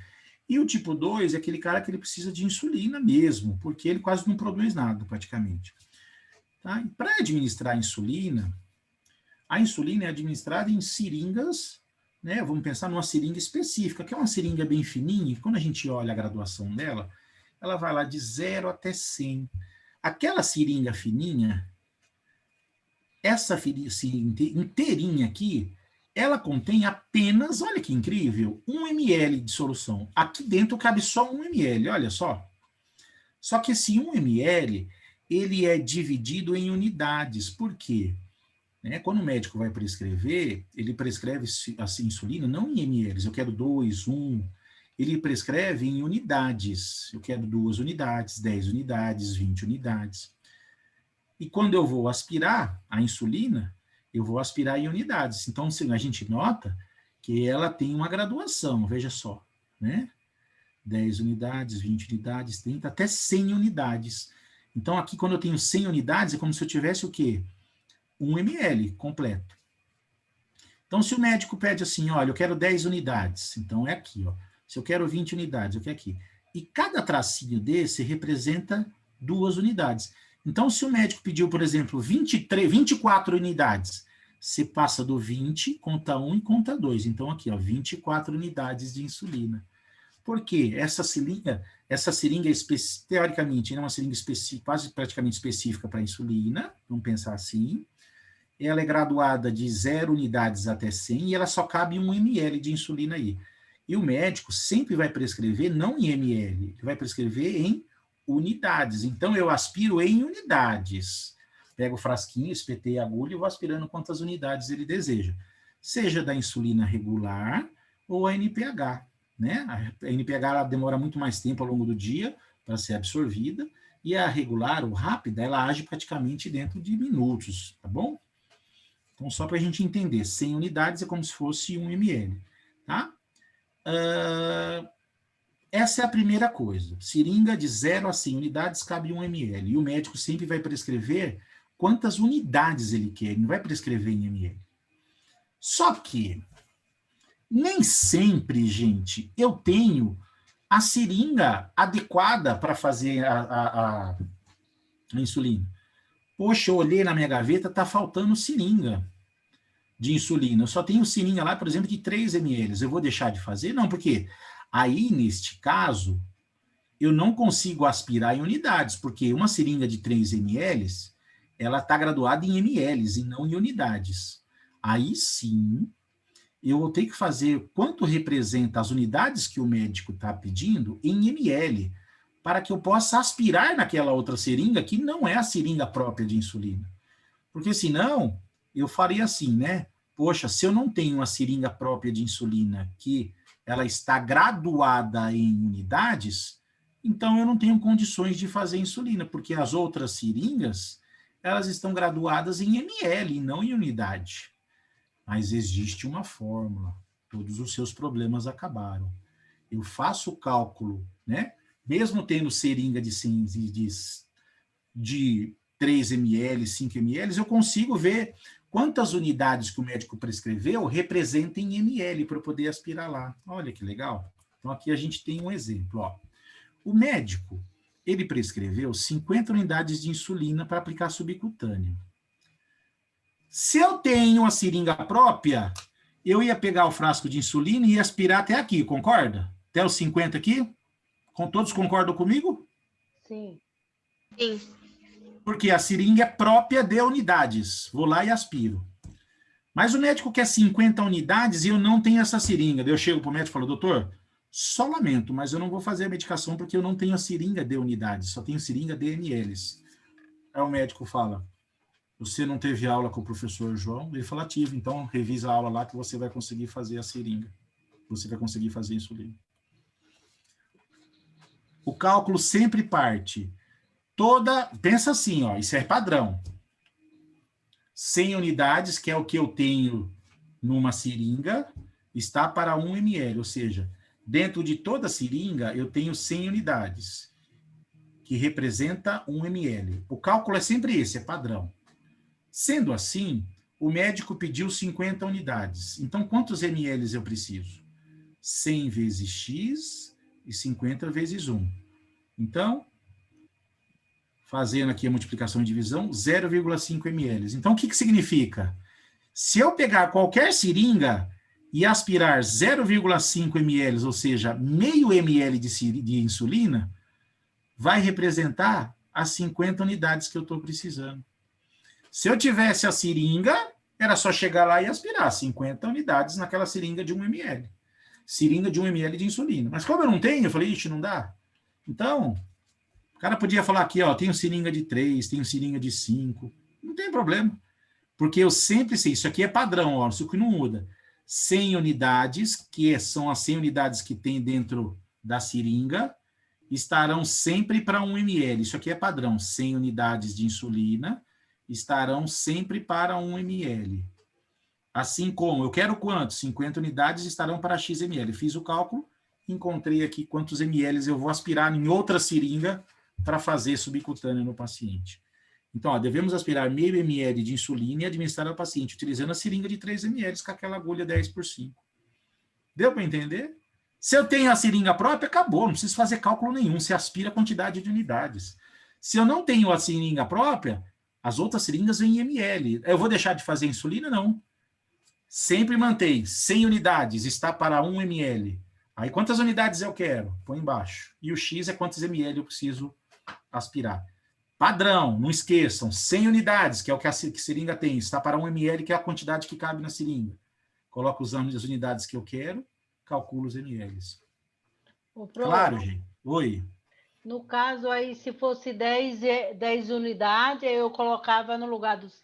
E o tipo 2 é aquele cara que ele precisa de insulina mesmo, porque ele quase não produz nada, praticamente. Tá? Para administrar a insulina é administrada em seringas, né? Vamos pensar numa seringa específica, que é uma seringa bem fininha, e quando a gente olha a graduação dela, ela vai lá de 0 até 100. Aquela seringa fininha, essa seringa inteirinha aqui, ela contém apenas, olha que incrível, 1 ml de solução. Aqui dentro cabe só 1 ml, olha só. Só que esse 1 ml, ele é dividido em unidades. Por quê? Quando o médico vai prescrever, ele prescreve assim, insulina não em ml, eu quero 2, 1. Ele prescreve em unidades. Eu quero 2 unidades, 10 unidades, 20 unidades. E quando eu vou aspirar a insulina, eu vou aspirar em unidades. Então, a gente nota que ela tem uma graduação, veja só, né? 10 unidades, 20 unidades, 30, até 100 unidades. Então, aqui, quando eu tenho 100 unidades, é como se eu tivesse o quê? 1 ml completo. Então, se o médico pede assim, olha, eu quero 10 unidades, então é aqui, ó. Se eu quero 20 unidades, eu quero aqui. E cada tracinho desse representa 2 unidades. Então, se o médico pediu, por exemplo, 24 unidades, você passa do 20, conta 1 e conta 2. Então, aqui, ó, 24 unidades de insulina. Por quê? Essa seringa teoricamente, é uma seringa quase praticamente específica para insulina, vamos pensar assim. Ela é graduada de 0 unidades até 100 e ela só cabe 1 ml de insulina aí. E o médico sempre vai prescrever não em ml, ele vai prescrever em unidades. Então, eu aspiro em unidades. Pego o frasquinho, espetei a agulha e vou aspirando quantas unidades ele deseja. Seja da insulina regular ou a NPH. Né? A NPH ela demora muito mais tempo ao longo do dia para ser absorvida, e a regular, ou rápida, ela age praticamente dentro de minutos, tá bom? Então, só para a gente entender, 100 unidades é como se fosse 1 ml, tá? Essa é a primeira coisa. Seringa de 0 a 100 unidades cabe 1 ml. E o médico sempre vai prescrever quantas unidades ele quer, ele não vai prescrever em ml. Só que, nem sempre, gente, eu tenho a seringa adequada para fazer a insulina. Poxa, eu olhei na minha gaveta, está faltando seringa de insulina. Eu só tenho seringa lá, por exemplo, de 3 ml. Eu vou deixar de fazer? Não, porque aí, neste caso, eu não consigo aspirar em unidades, porque uma seringa de 3 ml, ela está graduada em ml e não em unidades. Aí sim, eu vou ter que fazer quanto representa as unidades que o médico está pedindo em ml, para que eu possa aspirar naquela outra seringa, que não é a seringa própria de insulina. Porque senão, eu faria assim, né? Poxa, se eu não tenho uma seringa própria de insulina, que ela está graduada em unidades, então eu não tenho condições de fazer insulina, porque as outras seringas, elas estão graduadas em ml, e não em unidade. Mas existe uma fórmula, todos os seus problemas acabaram. Eu faço o cálculo, né? Mesmo tendo seringa de 3 ml, 5 ml, eu consigo ver quantas unidades que o médico prescreveu representam em ml para eu poder aspirar lá. Olha que legal. Então, aqui a gente tem um exemplo. Ó. O médico, ele prescreveu 50 unidades de insulina para aplicar subcutâneo. Se eu tenho a seringa própria, eu ia pegar o frasco de insulina e ia aspirar até aqui, concorda? Até os 50 aqui? Todos concordam comigo?
Sim.
Sim.
Porque a seringa é própria de unidades. Vou lá e aspiro. Mas o médico quer 50 unidades e eu não tenho essa seringa. Daí eu chego para o médico e falo, doutor, só lamento, mas eu não vou fazer a medicação porque eu não tenho a seringa de unidades, só tenho seringa de mls. Aí o médico fala, você não teve aula com o professor João? Ele fala, tive, então revisa a aula lá que você vai conseguir fazer a seringa. Você vai conseguir fazer a insulina. O cálculo sempre parte. Pensa assim, ó, isso é padrão. 100 unidades, que é o que eu tenho numa seringa, está para 1 ml, ou seja, dentro de toda a seringa eu tenho 100 unidades, que representa 1 ml. O cálculo é sempre esse, é padrão. Sendo assim, o médico pediu 50 unidades. Então, quantos ml eu preciso? 100 vezes x e 50 vezes 1. Então, fazendo aqui a multiplicação e divisão, 0,5 ml. Então, o que significa? Se eu pegar qualquer seringa e aspirar 0,5 ml, ou seja, meio ml de insulina, vai representar as 50 unidades que eu estou precisando. Se eu tivesse a seringa, era só chegar lá e aspirar 50 unidades naquela seringa de 1 ml. Seringa de 1 ml de insulina. Mas como eu não tenho, eu falei, ixi, não dá. Então, o cara podia falar aqui, ó, tenho seringa de 3, tenho seringa de 5. Não tem problema. Porque eu sempre sei, isso aqui é padrão, ó, isso aqui não muda. 100 unidades, que são as 100 unidades que tem dentro da seringa, estarão sempre para 1 ml. Isso aqui é padrão. 100 unidades de insulina estarão sempre para 1 ml. Assim como, eu quero quanto? 50 unidades estarão para x ml. Fiz o cálculo, encontrei aqui quantos ml eu vou aspirar em outra seringa para fazer subcutâneo no paciente. Então, ó, devemos aspirar meio ml de insulina e administrar ao paciente, utilizando a seringa de 3 ml com aquela agulha 10/5. Deu para entender? Se eu tenho a seringa própria, acabou, não preciso fazer cálculo nenhum, você aspira a quantidade de unidades. Se eu não tenho a seringa própria, as outras seringas vêm em ml. Eu vou deixar de fazer insulina? Não. Sempre mantém 100 unidades, está para 1 ml. Aí quantas unidades eu quero? Põe embaixo. E o X é quantos ml eu preciso aspirar. Padrão, não esqueçam, 100 unidades, que é o que a seringa tem, está para 1 ml, que é a quantidade que cabe na seringa. Coloco as unidades que eu quero, calculo os ml. Claro, gente? Oi.
No caso aí, se fosse 10 unidades, eu colocava no lugar dos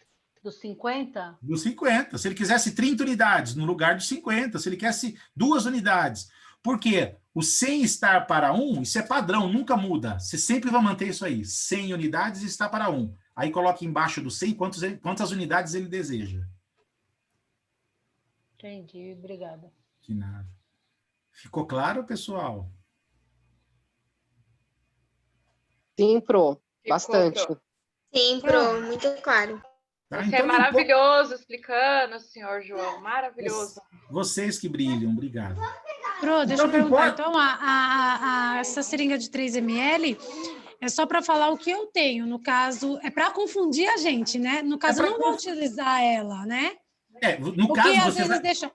50?
Dos 50. Se ele quisesse 30 unidades, no lugar dos 50. Se ele quisesse 2 unidades. Por quê? O 100 estar para 1, isso é padrão, nunca muda. Você sempre vai manter isso aí. 100 unidades está para 1. Aí coloca embaixo do 100 quantas unidades ele deseja.
Entendi, obrigada.
De nada. Ficou claro, pessoal?
Sim, Pro. Bastante.
Pro.
Sim, Pro, muito claro.
Tá?
Você é
Então,
maravilhoso explicando, senhor João. Maravilhoso.
vocês que brilham, obrigado.
Pro, deixa
Então,
eu perguntar.
importa.
Então, essa seringa de 3 ml é só para falar o que eu tenho. No caso, é para confundir a gente, né? No caso, eu não vou utilizar ela, né?
No
Porque
caso,
às
você
vezes
vai...
deixa...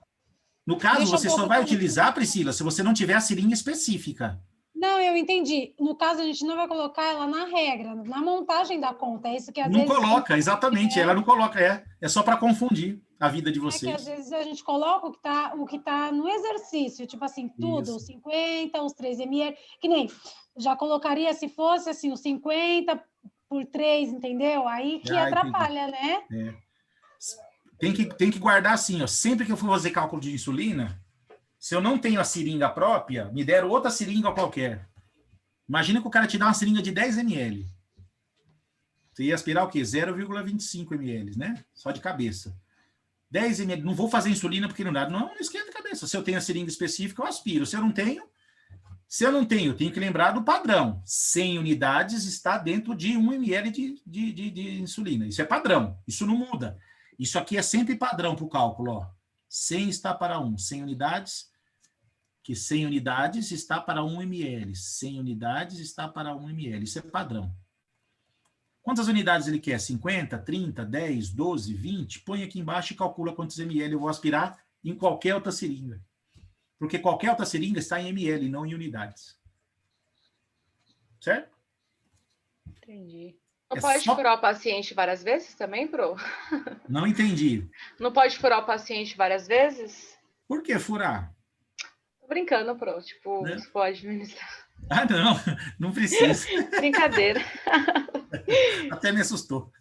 No caso,
Deixa um
você só
pouco
vai
como-
utilizar, Priscila, se você não tiver a seringa específica.
Não, eu entendi. No caso, a gente não vai colocar ela na regra, na montagem da conta. É isso que às
Não
vezes...
coloca, exatamente. Ela não coloca, é só para confundir a vida de
É que
vocês.
às vezes a gente coloca o que tá no exercício, tipo assim, tudo,
Isso.
os 50, os 3 ml, que nem, já colocaria se fosse assim, os 50 por 3, entendeu? Aí que
Ah,
atrapalha, né?
Tem que guardar assim, ó. Sempre que eu for fazer cálculo de insulina, se eu não tenho a seringa própria, me deram outra seringa qualquer. Imagina que o cara te dá uma seringa de 10 ml. Você ia aspirar o quê? 0,25 ml, né? Só de cabeça. 10 ml. Não vou fazer insulina porque não dá. Não esquenta a cabeça. Se eu tenho a seringa específica, eu aspiro. Se eu não tenho, eu tenho que lembrar do padrão. 100 unidades está dentro de 1 ml de insulina. Isso é padrão. Isso não muda. Isso aqui é sempre padrão para o cálculo, ó. 100 está para 1. 100 unidades, que 100 unidades está para 1 ml. 100 unidades está para 1 ml. Isso é padrão. Quantas unidades ele quer? 50, 30, 10, 12, 20? Põe aqui embaixo e calcula quantos ml eu vou aspirar em qualquer outra seringa. Porque qualquer outra seringa está em ml, não em unidades. Certo?
Entendi.
Não
É
pode
só-
furar o paciente várias vezes também, Pro?
Não entendi.
Não pode furar o paciente várias vezes?
Por que furar?
Tô brincando, Pro. Tipo,
Né?
você pode administrar.
Ah, não, não precisa.
Brincadeira.
Até me assustou.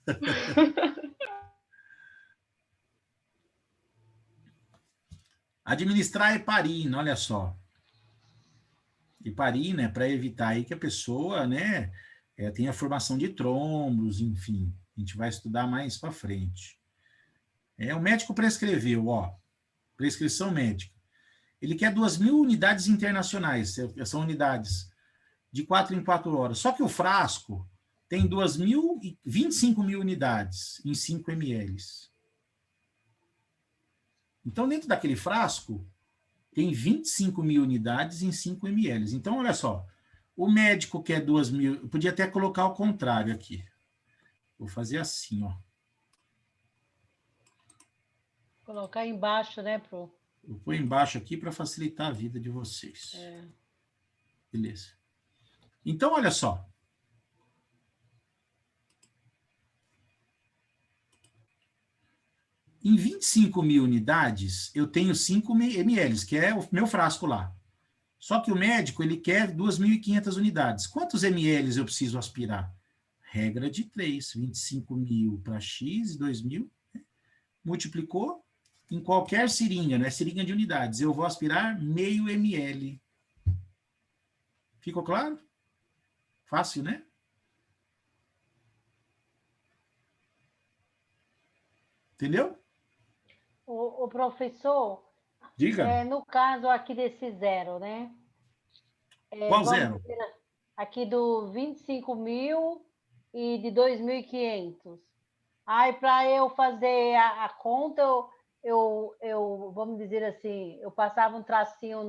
Administrar heparina, olha só. Heparina é para evitar aí que a pessoa, né, tenha formação de trombos, enfim. A gente vai estudar mais para frente. O médico prescreveu, ó, prescrição médica. Ele quer 2.000 unidades internacionais, são unidades de 4 em 4 horas. Só que o frasco tem 25.000 unidades em 5 ml. Então, dentro daquele frasco, tem 25.000 unidades em 5 ml. Então, olha só, o médico quer 2.000, eu podia até colocar ao contrário aqui. Vou fazer assim, ó.
Colocar embaixo, né, Pro?
Eu vou embaixo aqui para facilitar a vida de vocês. Beleza. Então, olha só. Em 25.000 unidades, eu tenho 5 ml, que é o meu frasco lá. Só que o médico, ele quer 2.500 unidades. Quantos ml eu preciso aspirar? Regra de 3. 25.000 para X e 2.000. Multiplicou. Em qualquer seringa, né? Seringa de unidades, eu vou aspirar meio ml. Ficou claro? Fácil, né? Entendeu?
O professor,
Diga.
no caso aqui desse zero, né?
Qual
vamos
zero?
dizer, aqui do 25.000 e de 2.500. Aí, para eu fazer a conta, vamos dizer assim, eu passava um tracinho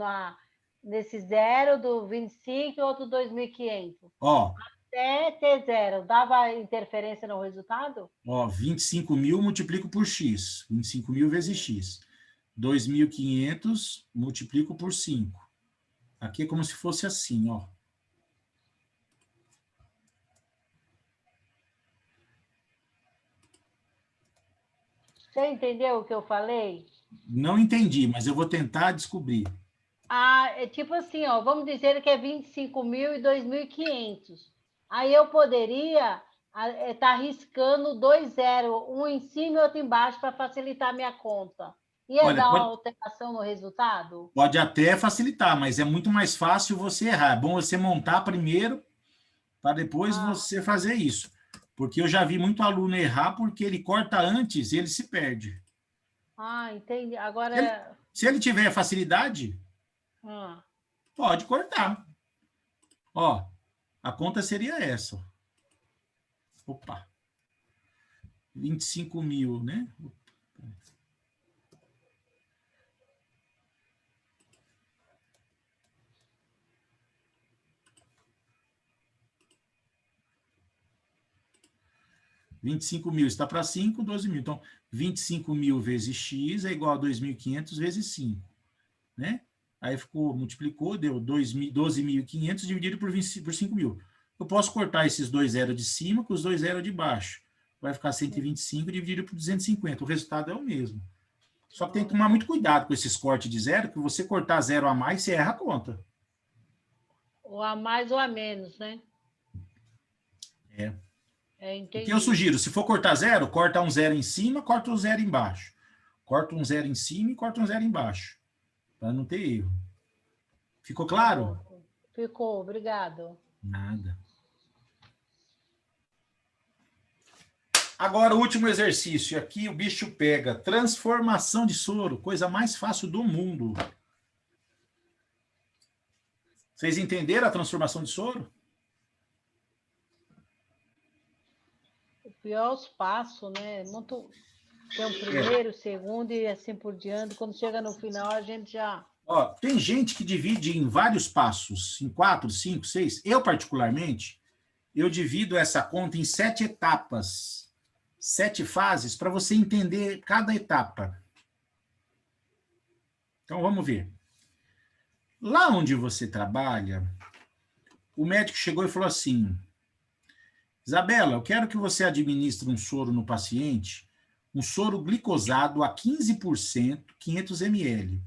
nesse zero do 25 e outro 2.500.
Ó,
Até ter zero. Dava interferência no resultado?
ó, 25.000 multiplico por X. 25.000 vezes X. 2.500 multiplico por 5. Aqui é como se fosse assim, ó.
Você entendeu o que eu falei?
Não entendi, mas eu vou tentar descobrir.
É tipo assim, ó, vamos dizer que é 25.000 e 2.500. Aí eu poderia estar riscando 2 zeros, um em cima e outro embaixo, para facilitar a minha conta. Ia
Olha,
dar uma alteração no resultado?
pode até facilitar, mas é muito mais fácil você errar. É bom você montar primeiro, para depois você fazer isso. Porque eu já vi muito aluno errar, porque ele corta antes e ele se perde.
Entendi. Agora...
Se ele tiver facilidade, pode cortar. Ó, a conta seria essa. Opa. 25.000, né? $25.000 está para 5, 12.000. Então, 25.000 vezes X é igual a 2.500 vezes 5. Né? Aí multiplicou, deu 12.500 dividido por 5.000. Eu posso cortar esses 2 zeros de cima com os 2 zeros de baixo. Vai ficar 125 dividido por 250. O resultado é o mesmo. Só que tem que tomar muito cuidado com esses cortes de zero, que você cortar zero a mais, você erra a conta.
Ou a mais ou a menos, né?
O que eu sugiro, se for cortar zero, corta um zero em cima, corta um zero embaixo. Corta um zero em cima e corta um zero embaixo. Para não ter erro. Ficou claro?
Ficou, obrigado.
Nada. Agora, o último exercício. Aqui o bicho pega. Transformação de soro. Coisa mais fácil do mundo. Vocês entenderam a transformação de soro?
O pior é os passos, né? Muito... Tem o primeiro, o segundo e assim por diante. Quando chega no final, a gente já...
Ó, tem gente que divide em vários passos, em 4, 5, 6. Eu, particularmente, eu divido essa conta em 7 etapas, 7 fases, para você entender cada etapa. Então, vamos ver. Lá onde você trabalha, o médico chegou e falou assim, Isabela, eu quero que você administre um soro no paciente, um soro glicosado a 15%, 500 ml.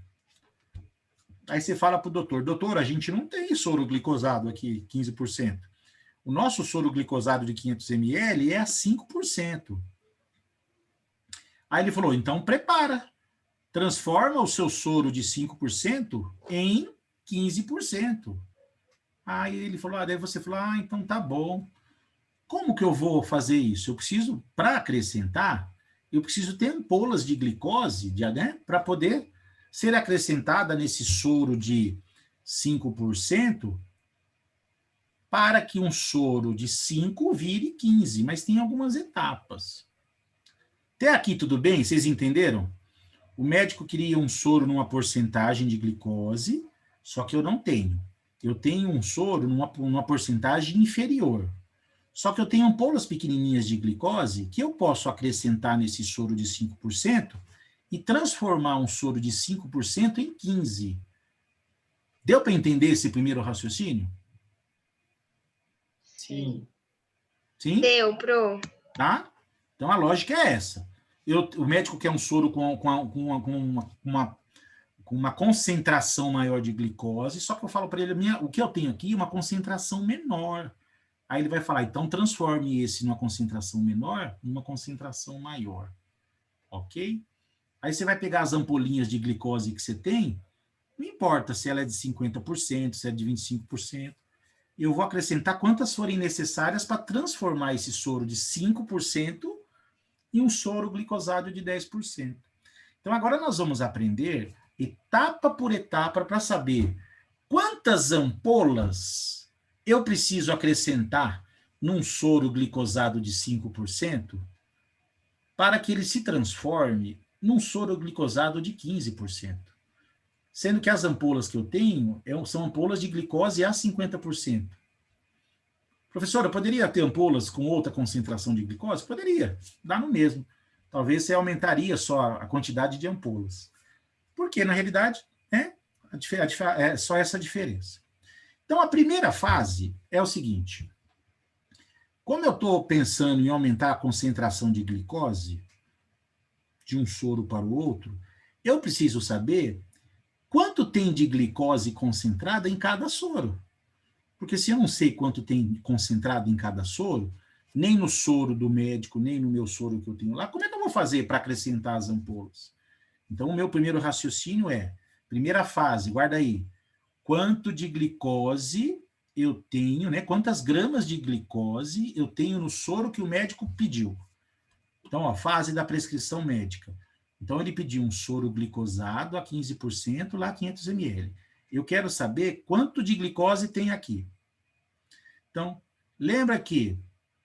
Aí você fala para o doutor, a gente não tem soro glicosado aqui, 15%. O nosso soro glicosado de 500 ml é a 5%. Aí ele falou, então prepara, transforma o seu soro de 5% em 15%. Aí ele falou, daí você falou, então tá bom. Como que eu vou fazer isso? Eu preciso, para acrescentar, eu preciso ter ampolas de glicose, né, para poder ser acrescentada nesse soro de 5%, para que um soro de 5 vire 15, mas tem algumas etapas. Até aqui tudo bem? Vocês entenderam? O médico queria um soro numa porcentagem de glicose, só que eu não tenho. Eu tenho um soro numa porcentagem inferior. Só que eu tenho ampolas pequenininhas de glicose que eu posso acrescentar nesse soro de 5% e transformar um soro de 5% em 15%. Deu para entender esse primeiro raciocínio?
Sim.
Sim?
Deu, pro.
Tá? Então, a lógica é essa. O médico quer um soro com uma concentração maior de glicose, só que eu falo para ele, o que eu tenho aqui é uma concentração menor. Aí ele vai falar, então transforme esse numa concentração menor, numa concentração maior. Ok? Aí você vai pegar as ampolinhas de glicose que você tem, não importa se ela é de 50%, se é de 25%, eu vou acrescentar quantas forem necessárias para transformar esse soro de 5% em um soro glicosado de 10%. Então, agora nós vamos aprender etapa por etapa para saber quantas ampolas eu preciso acrescentar num soro glicosado de 5% para que ele se transforme num soro glicosado de 15%. Sendo que as ampolas que eu tenho são ampolas de glicose a 50%. Professora, poderia ter ampolas com outra concentração de glicose? Poderia, dá no mesmo. Talvez você aumentaria só a quantidade de ampolas. Porque, na realidade, é só essa diferença. Então, a primeira fase é o seguinte. Como eu estou pensando em aumentar a concentração de glicose de um soro para o outro, eu preciso saber quanto tem de glicose concentrada em cada soro. Porque se eu não sei quanto tem concentrado em cada soro, nem no soro do médico, nem no meu soro que eu tenho lá, como é que eu vou fazer para acrescentar as ampolas? Então, o meu primeiro raciocínio primeira fase, guarda aí, quanto de glicose eu tenho, né? Quantas gramas de glicose eu tenho no soro que o médico pediu. Então, fase da prescrição médica. Então, ele pediu um soro glicosado a 15%, lá 500 ml. Eu quero saber quanto de glicose tem aqui. Então, lembra que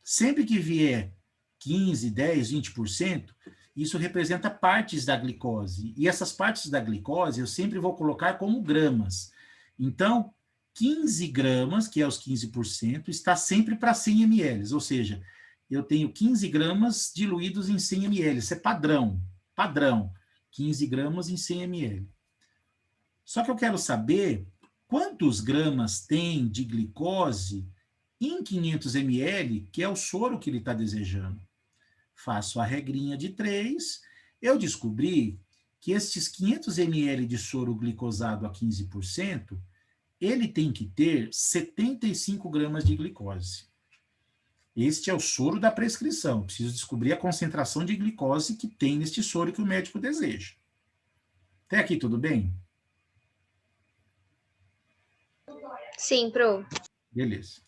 sempre que vier 15, 10, 20%, isso representa partes da glicose. E essas partes da glicose eu sempre vou colocar como gramas. Então, 15 gramas, que é os 15%, está sempre para 100 ml. Ou seja, eu tenho 15 gramas diluídos em 100 ml. Isso é padrão. Padrão. 15 gramas em 100 ml. Só que eu quero saber quantos gramas tem de glicose em 500 ml, que é o soro que ele está desejando. Faço a regrinha de 3, eu descobri que estes 500 ml de soro glicosado a 15%, ele tem que ter 75 gramas de glicose. Este é o soro da prescrição. Preciso descobrir a concentração de glicose que tem neste soro que o médico deseja. Até aqui tudo bem?
Sim, pro.
Beleza.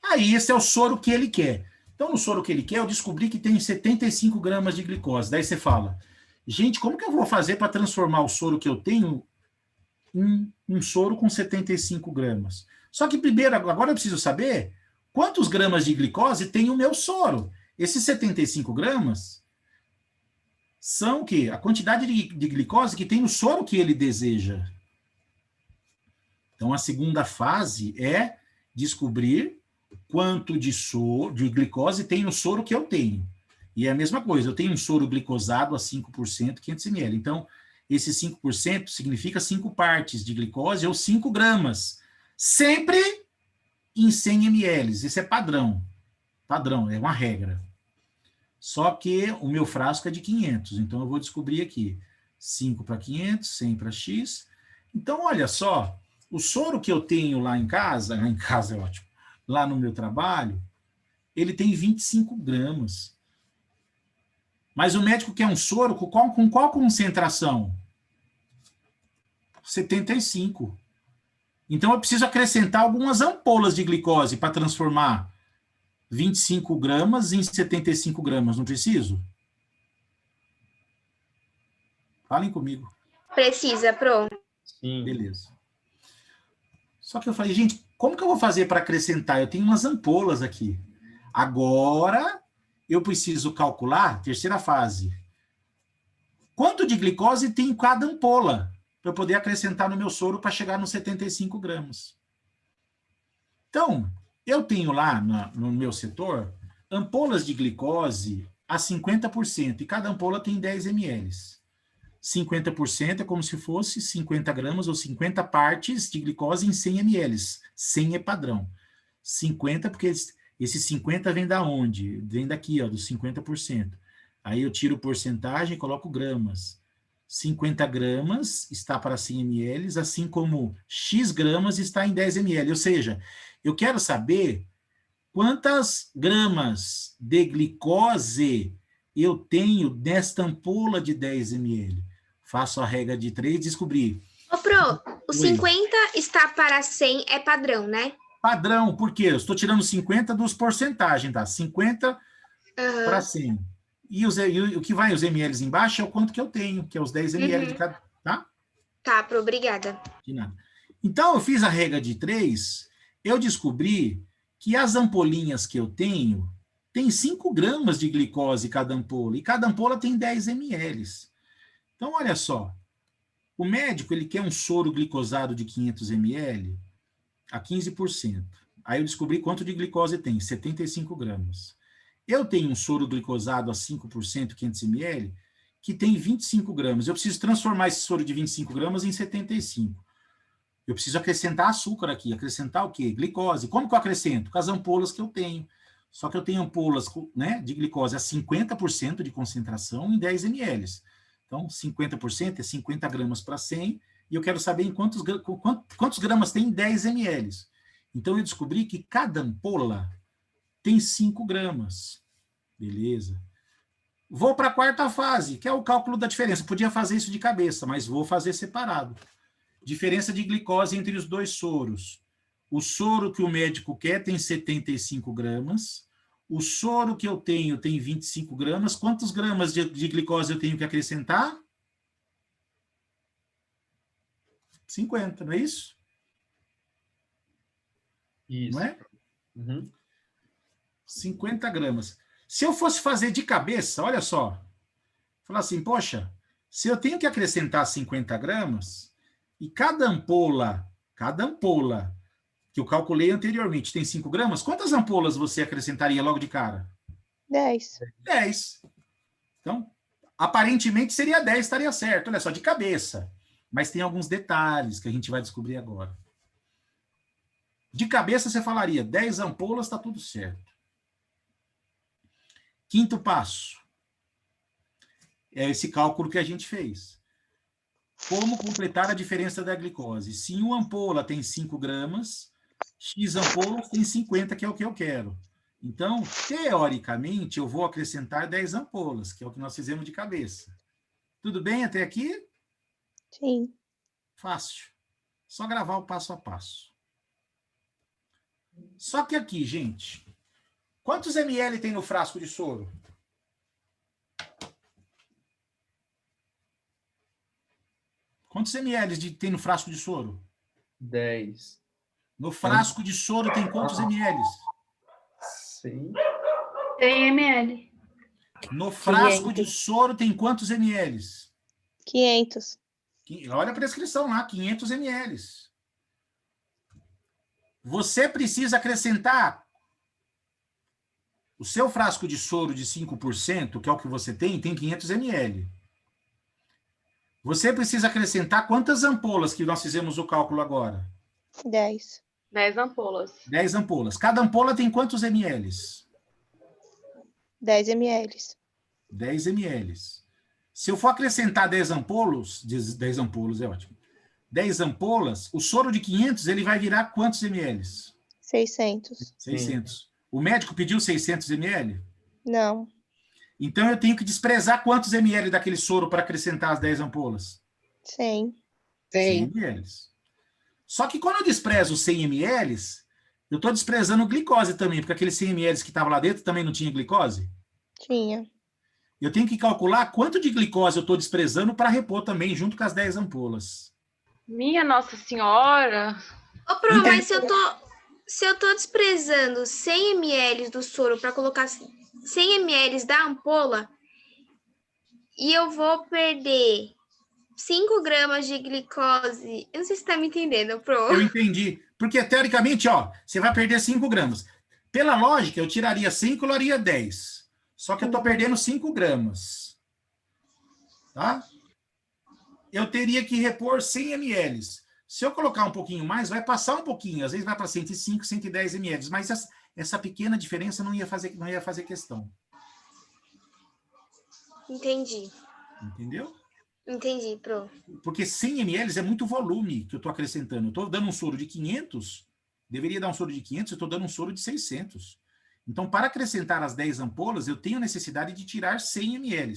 Aí, esse é o soro que ele quer. Então, no soro que ele quer, eu descobri que tem 75 gramas de glicose. Daí você fala, gente, como que eu vou fazer para transformar o soro que eu tenho em um soro com 75 gramas? Só que primeiro, agora eu preciso saber quantos gramas de glicose tem o meu soro. Esses 75 gramas são o quê? A quantidade de glicose que tem no soro que ele deseja. Então, a segunda fase é descobrir quanto de glicose tem no soro que eu tenho. E é a mesma coisa, eu tenho um soro glicosado a 5%, 500 ml. Então, esse 5% significa 5 partes de glicose ou 5 gramas. Sempre em 100 ml. Isso é padrão. Padrão, é uma regra. Só que o meu frasco é de 500, então eu vou descobrir aqui. 5 para 500, 100 para X. Então, olha só, o soro que eu tenho lá em casa é ótimo, lá no meu trabalho, ele tem 25 gramas. Mas o médico quer um soro com qual concentração? 75. Então, eu preciso acrescentar algumas ampolas de glicose para transformar 25 gramas em 75 gramas, não preciso? Falem comigo.
Precisa, Pro.
Sim.
Beleza. Só que eu falei, gente, como que eu vou fazer para acrescentar? Eu tenho umas ampolas aqui. Agora, eu preciso calcular, terceira fase, quanto de glicose tem em cada ampola, para eu poder acrescentar no meu soro para chegar nos 75 gramas. Então, eu tenho lá no meu setor ampolas de glicose a 50%, e cada ampola tem 10 ml. 50% é como se fosse 50 gramas ou 50 partes de glicose em 100 ml. 100 é padrão. 50, porque esse 50 vem da onde? Vem daqui, ó, dos 50%. Aí eu tiro porcentagem e coloco gramas. 50 gramas está para 100 ml, assim como X gramas está em 10 ml. Ou seja, eu quero saber quantas gramas de glicose eu tenho nesta ampola de 10 ml. Faço a regra de 3 e descobri.
Ô, Pro, o 50 está para 100 é padrão, né?
Padrão, por quê? Eu estou tirando 50 dos porcentagens, tá? 50 para 100. E o que vai os ml embaixo é o quanto que eu tenho, que é os 10 ml de cada, tá?
Tá, Pro, obrigada.
De nada. Então, eu fiz a regra de 3, eu descobri que as ampolinhas que eu tenho tem 5 gramas de glicose cada ampola, e cada ampola tem 10 ml. Então, olha só, o médico ele quer um soro glicosado de 500 ml a 15%. Aí eu descobri quanto de glicose tem, 75 gramas. Eu tenho um soro glicosado a 5%, 500 ml, que tem 25 gramas. Eu preciso transformar esse soro de 25 gramas em 75. Eu preciso acrescentar açúcar aqui. Acrescentar o quê? Glicose. Como que eu acrescento? Com as ampolas que eu tenho. Só que eu tenho ampolas, né, de glicose a 50% de concentração em 10 ml. Então, 50% é 50 gramas para 100, e eu quero saber em quantos gramas tem em 10 ml. Então, eu descobri que cada ampola tem 5 gramas. Beleza. Vou para a quarta fase, que é o cálculo da diferença. Podia fazer isso de cabeça, mas vou fazer separado. Diferença de glicose entre os dois soros. O soro que o médico quer tem 75 gramas. O soro que eu tenho tem 25 gramas. Quantos gramas de glicose eu tenho que acrescentar? 50, não é isso?
Isso.
Não é?
Uhum.
50 gramas. Se eu fosse fazer de cabeça, olha só. Falar assim, poxa, se eu tenho que acrescentar 50 gramas, e cada ampola que eu calculei anteriormente tem 5 gramas, quantas ampolas você acrescentaria logo de cara?
10.
10. Então, aparentemente seria 10, estaria certo. Olha só, de cabeça. Mas tem alguns detalhes que a gente vai descobrir agora. De cabeça você falaria, 10 ampolas, está tudo certo. Quinto passo. É esse cálculo que a gente fez. Como completar a diferença da glicose? Se uma ampola tem 5 gramas, X ampolas tem 50, que é o que eu quero. Então, teoricamente, eu vou acrescentar 10 ampolas, que é o que nós fizemos de cabeça. Tudo bem até aqui?
Sim.
Fácil. Só gravar o passo a passo. Só que aqui, gente, quantos ml tem no frasco de soro? Quantos ml tem no frasco de soro?
10.
No frasco de soro tem quantos ml?
100.
100 ml.
No frasco de soro tem quantos ml?
500.
Olha a prescrição lá, 500 ml. Você precisa acrescentar o seu frasco de soro de 5%, que é o que você tem 500 ml. Você precisa acrescentar quantas ampolas que nós fizemos o cálculo agora?
10.
10 ampolas.
10 ampolas. Cada ampola tem quantos ml?
10 ml.
10 ml. Se eu for acrescentar 10 ampolas, 10 ampolas é ótimo. 10 ampolas, o soro de 500, ele vai virar quantos ml?
600.
600. O médico pediu 600 ml?
Não.
Então eu tenho que desprezar quantos ml daquele soro para acrescentar as 10 ampolas?
100.
100 ml. Só que quando eu desprezo 100 ml, eu estou desprezando glicose também, porque aqueles 100 ml que estava lá dentro também não tinha glicose?
Tinha.
Eu tenho que calcular quanto de glicose eu estou desprezando para repor também, junto com as 10 ampolas.
Minha Nossa Senhora!
Ô, Pro, mas se eu tô desprezando 100 ml do soro para colocar 100 ml da ampola e eu vou perder 5 gramas de glicose, eu não sei se você tá me entendendo, Pro.
Eu entendi. Porque, teoricamente, ó, você vai perder 5 gramas. Pela lógica, eu tiraria 100 e colocaria 10. Só que eu estou perdendo 5 gramas. Tá? Eu teria que repor 100 ml. Se eu colocar um pouquinho mais, vai passar um pouquinho. Às vezes vai para 105, 110 ml. Mas essa pequena diferença não ia fazer questão.
Entendi.
Entendeu?
Entendi, Pro.
Porque 100 ml é muito volume que eu estou acrescentando. Eu estou dando um soro de 500, deveria dar um soro de 500, eu estou dando um soro de 600. Então, para acrescentar as 10 ampolas, eu tenho necessidade de tirar 100 ml.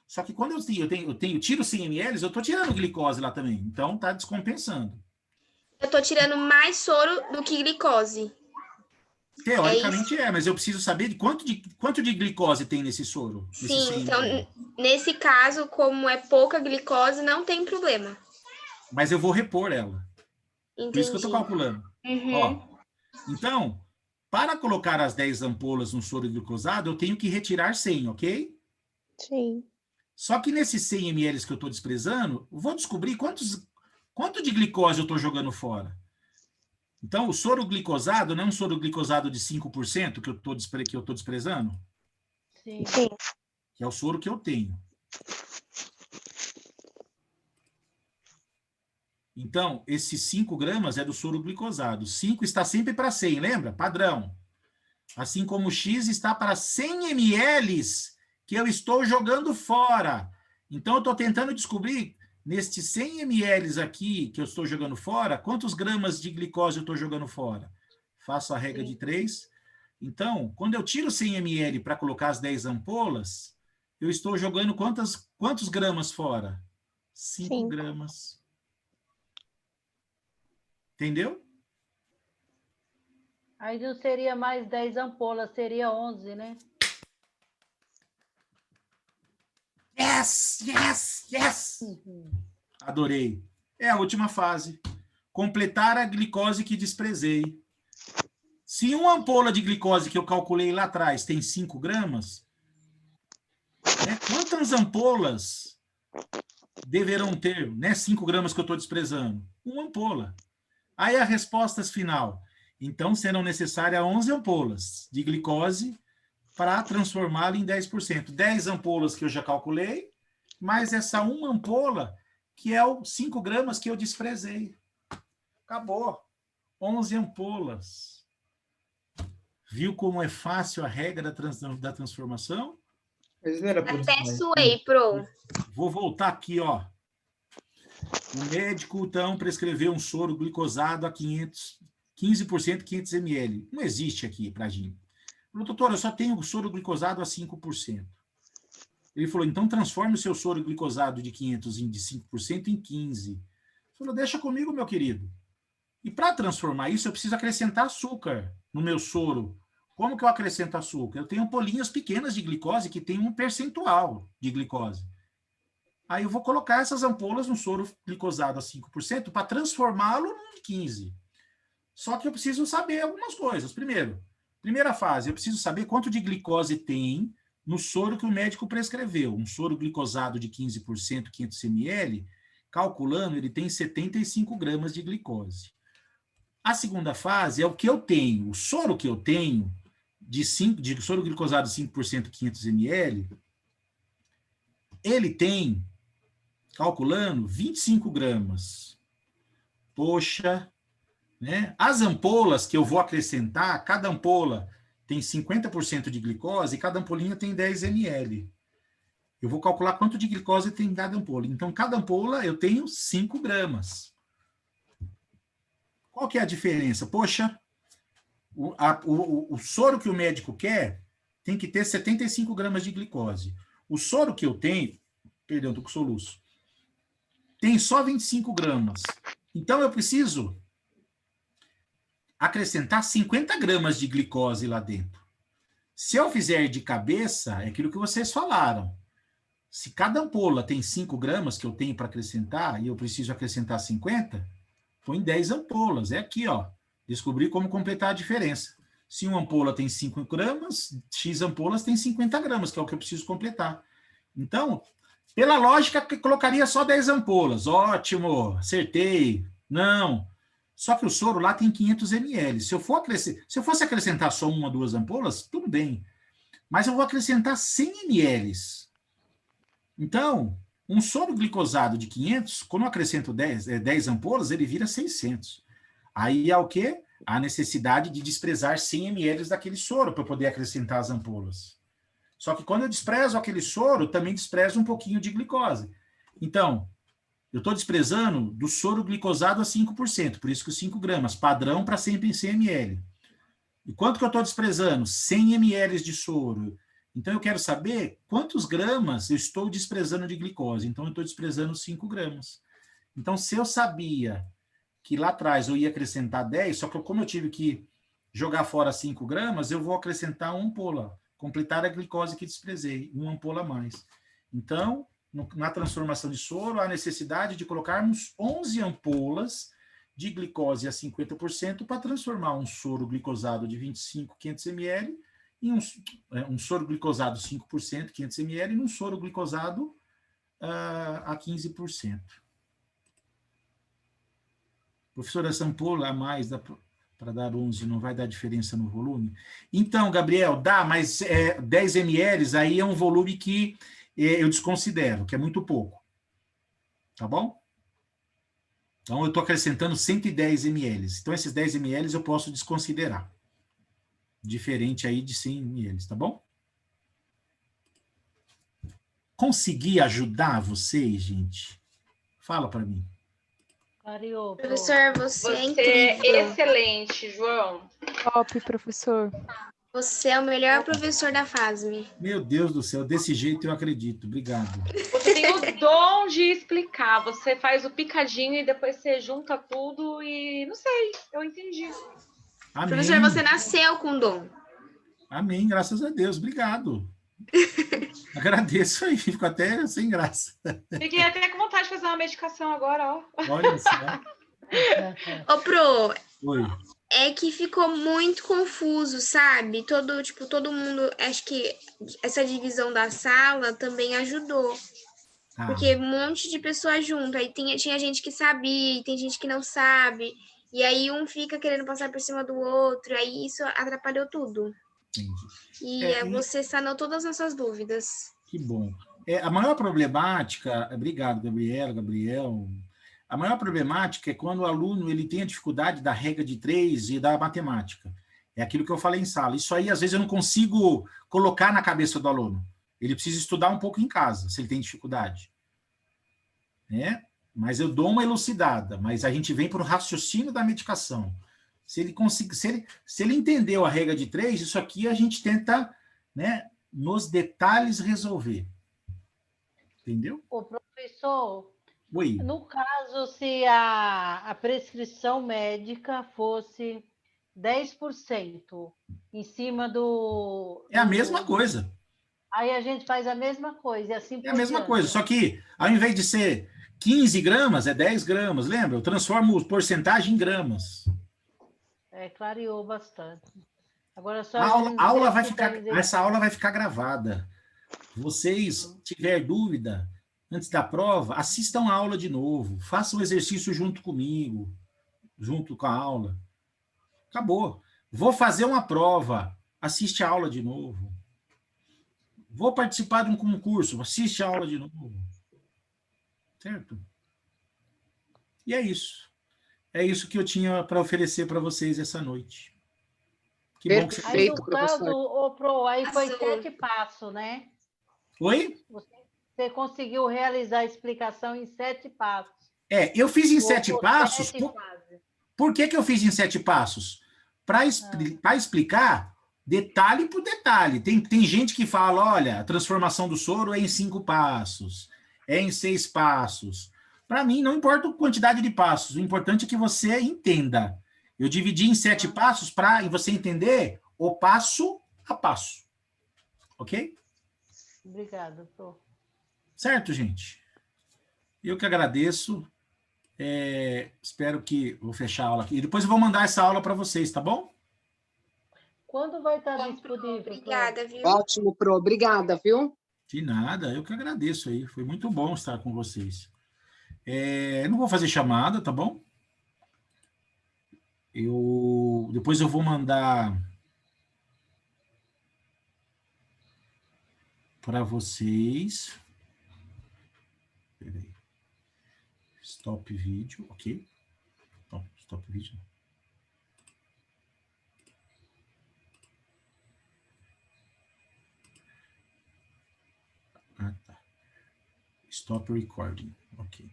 Só que quando eu tiro 100 ml, eu estou tirando glicose lá também. Então, está descompensando.
Eu tô tirando mais soro do que glicose.
Teoricamente mas eu preciso saber de quanto de glicose tem nesse soro.
Sim, então, nesse caso, como é pouca glicose, não tem problema.
Mas eu vou repor ela.
Entendi.
Por isso que eu estou calculando.
Uhum.
Ó, então, para colocar as 10 ampolas no soro glicosado, eu tenho que retirar 100, ok?
Sim.
Só que nesses 100 ml que eu estou desprezando, eu vou descobrir quanto de glicose eu estou jogando fora. Então, o soro glicosado não é um soro glicosado de 5% que eu estou desprezando?
Sim.
Sim.
Que é o soro que eu tenho. Então, esses 5 gramas é do soro glicosado. 5 está sempre para 100, lembra? Padrão. Assim como o X está para 100 ml que eu estou jogando fora. Então, eu estou tentando descobrir, nestes 100 ml aqui que eu estou jogando fora, quantos gramas de glicose eu estou jogando fora? Faço a regra de 3. Então, quando eu tiro 100 ml para colocar as 10 ampolas, eu estou jogando quantos gramas fora? 5 gramas. Entendeu?
Aí não seria mais 10 ampolas, seria 11, né?
Yes, yes, yes! Adorei. É a última fase. Completar a glicose que desprezei. Se uma ampola de glicose que eu calculei lá atrás tem 5 gramas, quantas ampolas deverão ter, 5 gramas que eu estou desprezando? Uma ampola. Aí a resposta final. Então, serão necessárias 11 ampolas de glicose para transformá-la em 10%. 10 ampolas que eu já calculei, mais essa uma ampola, que é os 5 gramas que eu desprezei. Acabou. 11 ampolas. Viu como é fácil a regra da transformação?
Mas não era por
Até
isso,
suei, Pro.
Vou voltar aqui, ó. O médico, então, prescreveu um soro glicosado a 15%, 500 ml. Não existe aqui para a gente. Falou, doutor, eu só tenho soro glicosado a 5%. Ele falou, então transforme o seu soro glicosado de 500 de 5% em 15%. Ele falou, deixa comigo, meu querido. E para transformar isso, eu preciso acrescentar açúcar no meu soro. Como que eu acrescento açúcar? Eu tenho ampolinhas pequenas de glicose que tem um percentual de glicose. Aí eu vou colocar essas ampolas no soro glicosado a 5% para transformá-lo em 15%. Só que eu preciso saber algumas coisas. Primeira fase, eu preciso saber quanto de glicose tem no soro que o médico prescreveu. Um soro glicosado de 15%, 500 ml, calculando, ele tem 75 gramas de glicose. A segunda fase é o que eu tenho. O soro que eu tenho, de soro glicosado de 5%, 500 ml, ele tem, calculando 25 gramas. Poxa, né? As ampolas que eu vou acrescentar, cada ampola tem 50% de glicose e cada ampolinha tem 10 ml. Eu vou calcular quanto de glicose tem em cada ampola. Então, cada ampola eu tenho 5 gramas. Qual que é a diferença? Poxa, o soro que o médico quer tem que ter 75 gramas de glicose. O soro que eu tenho, perdão, estou com soluço, tem só 25 gramas. Então, eu preciso acrescentar 50 gramas de glicose lá dentro. Se eu fizer de cabeça, é aquilo que vocês falaram. Se cada ampola tem 5 gramas que eu tenho para acrescentar, e eu preciso acrescentar 50, põe 10 ampolas. É aqui, ó. Descobri como completar a diferença. Se uma ampola tem 5 gramas, X ampolas tem 50 gramas, que é o que eu preciso completar. Então, pela lógica, colocaria só 10 ampolas. Ótimo, acertei. Não. Só que o soro lá tem 500 ml. Se eu fosse acrescentar só 1 ou 2 ampolas, tudo bem. Mas eu vou acrescentar 100 ml. Então, um soro glicosado de 500, quando eu acrescento 10 ampolas, ele vira 600. Aí é o quê? A necessidade de desprezar 100 ml daquele soro para poder acrescentar as ampolas. Só que quando eu desprezo aquele soro, também desprezo um pouquinho de glicose. Então, eu estou desprezando do soro glicosado a 5%, por isso que 5 gramas, padrão para sempre em 100 ml. E quanto que eu estou desprezando? 100 ml de soro. Então, eu quero saber quantos gramas eu estou desprezando de glicose. Então, eu estou desprezando 5 gramas. Então, se eu sabia que lá atrás eu ia acrescentar 10, só que como eu tive que jogar fora 5 gramas, eu vou acrescentar 1 ampola, completar a glicose que desprezei, 1 ampola a mais. Então, na transformação de soro, há necessidade de colocarmos 11 ampolas de glicose a 50% para transformar um soro glicosado de 25, 500 ml, em um soro glicosado 5%, 500 ml, num soro glicosado a 15%. Professora, essa ampola a mais para dar 11 não vai dar diferença no volume? Então, Gabriel, dá, mas 10 ml aí é um volume que eu desconsidero, que é muito pouco. Tá bom? Então, eu estou acrescentando 110 ml. Então, esses 10 ml eu posso desconsiderar. Diferente aí de 100 ml, tá bom? Consegui ajudar vocês, gente? Fala para mim.
Professor, você é incrível.
É excelente, João.
Top, professor.
Você é o melhor professor da FASM.
Meu Deus do céu, desse jeito eu acredito. Obrigado.
Você tem o dom de explicar. Você faz o picadinho e depois você junta tudo e... Não sei, eu entendi.
Amém.
Professor, você nasceu com dom.
Amém, graças a Deus. Obrigado. Agradeço aí, fico até sem graça.
Fiquei até com vontade de fazer uma medicação agora, ó.
Olha só.
Ô, Pro,
Oi.
é que ficou muito confuso, sabe? Todo mundo, acho que essa divisão da sala também ajudou.
Ah.
Porque um monte de pessoas junto, aí tinha gente que sabia, e tem gente que não sabe, e aí um fica querendo passar por cima do outro, aí isso atrapalhou tudo.
Entendi.
E você sanou todas as nossas dúvidas.
Que bom. A maior problemática, obrigado, Gabriel. A maior problemática é quando o aluno ele tem a dificuldade da regra de 3 e da matemática. É aquilo que eu falei em sala. Isso aí, às vezes, eu não consigo colocar na cabeça do aluno. Ele precisa estudar um pouco em casa, se ele tem dificuldade. Né? Mas eu dou uma elucidada, mas a gente vem para o raciocínio da medicação. Se ele entendeu a regra de 3, isso aqui a gente tenta, né, nos detalhes resolver. Entendeu?
Ô, professor,
Oi.
no caso, se a prescrição médica fosse 10% em cima do...
É a mesma coisa.
Aí a gente faz a mesma coisa, e assim por
É a mesma
diante.
coisa, só que ao invés de ser 15 gramas, é 10 gramas, lembra? Eu transformo a porcentagem em gramas.
Clareou bastante. Agora só
essa aula vai ficar gravada. Vocês tiver dúvida antes da prova, assistam a aula de novo, façam o exercício junto comigo, junto com a aula. Acabou. Vou fazer uma prova, assiste a aula de novo. Vou participar de um concurso, assiste a aula de novo. Certo? E é isso. É isso que eu tinha para oferecer para vocês essa noite. Que bom que você...
Aí,
Perfeito,
no caso,
professor.
ô, Pro, aí foi
Arrasou.
7 passos, né?
Oi?
Você conseguiu realizar a explicação em 7 passos.
Eu fiz em
Ou
7 passos.
7 fases.
Por que eu fiz em 7 passos? Para explicar detalhe por detalhe. Tem gente que fala, olha, a transformação do soro é em 5 passos, é em 6 passos. Para mim, não importa a quantidade de passos, o importante é que você entenda. Eu dividi em 7 passos para você entender o passo a passo. Ok?
Obrigada, Pro.
Certo, gente? Eu que agradeço. Espero que... Vou fechar a aula aqui. E depois eu vou mandar essa aula para vocês, tá bom?
Quando vai estar disponível?
Obrigada, viu?
Ótimo, Pro. Obrigada, viu?
De nada, eu que agradeço aí. Foi muito bom estar com vocês. Não vou fazer chamada, tá bom? Depois eu vou mandar para vocês. Peraí. Stop vídeo, ok? Não, stop vídeo. Ah, tá. Stop recording, ok.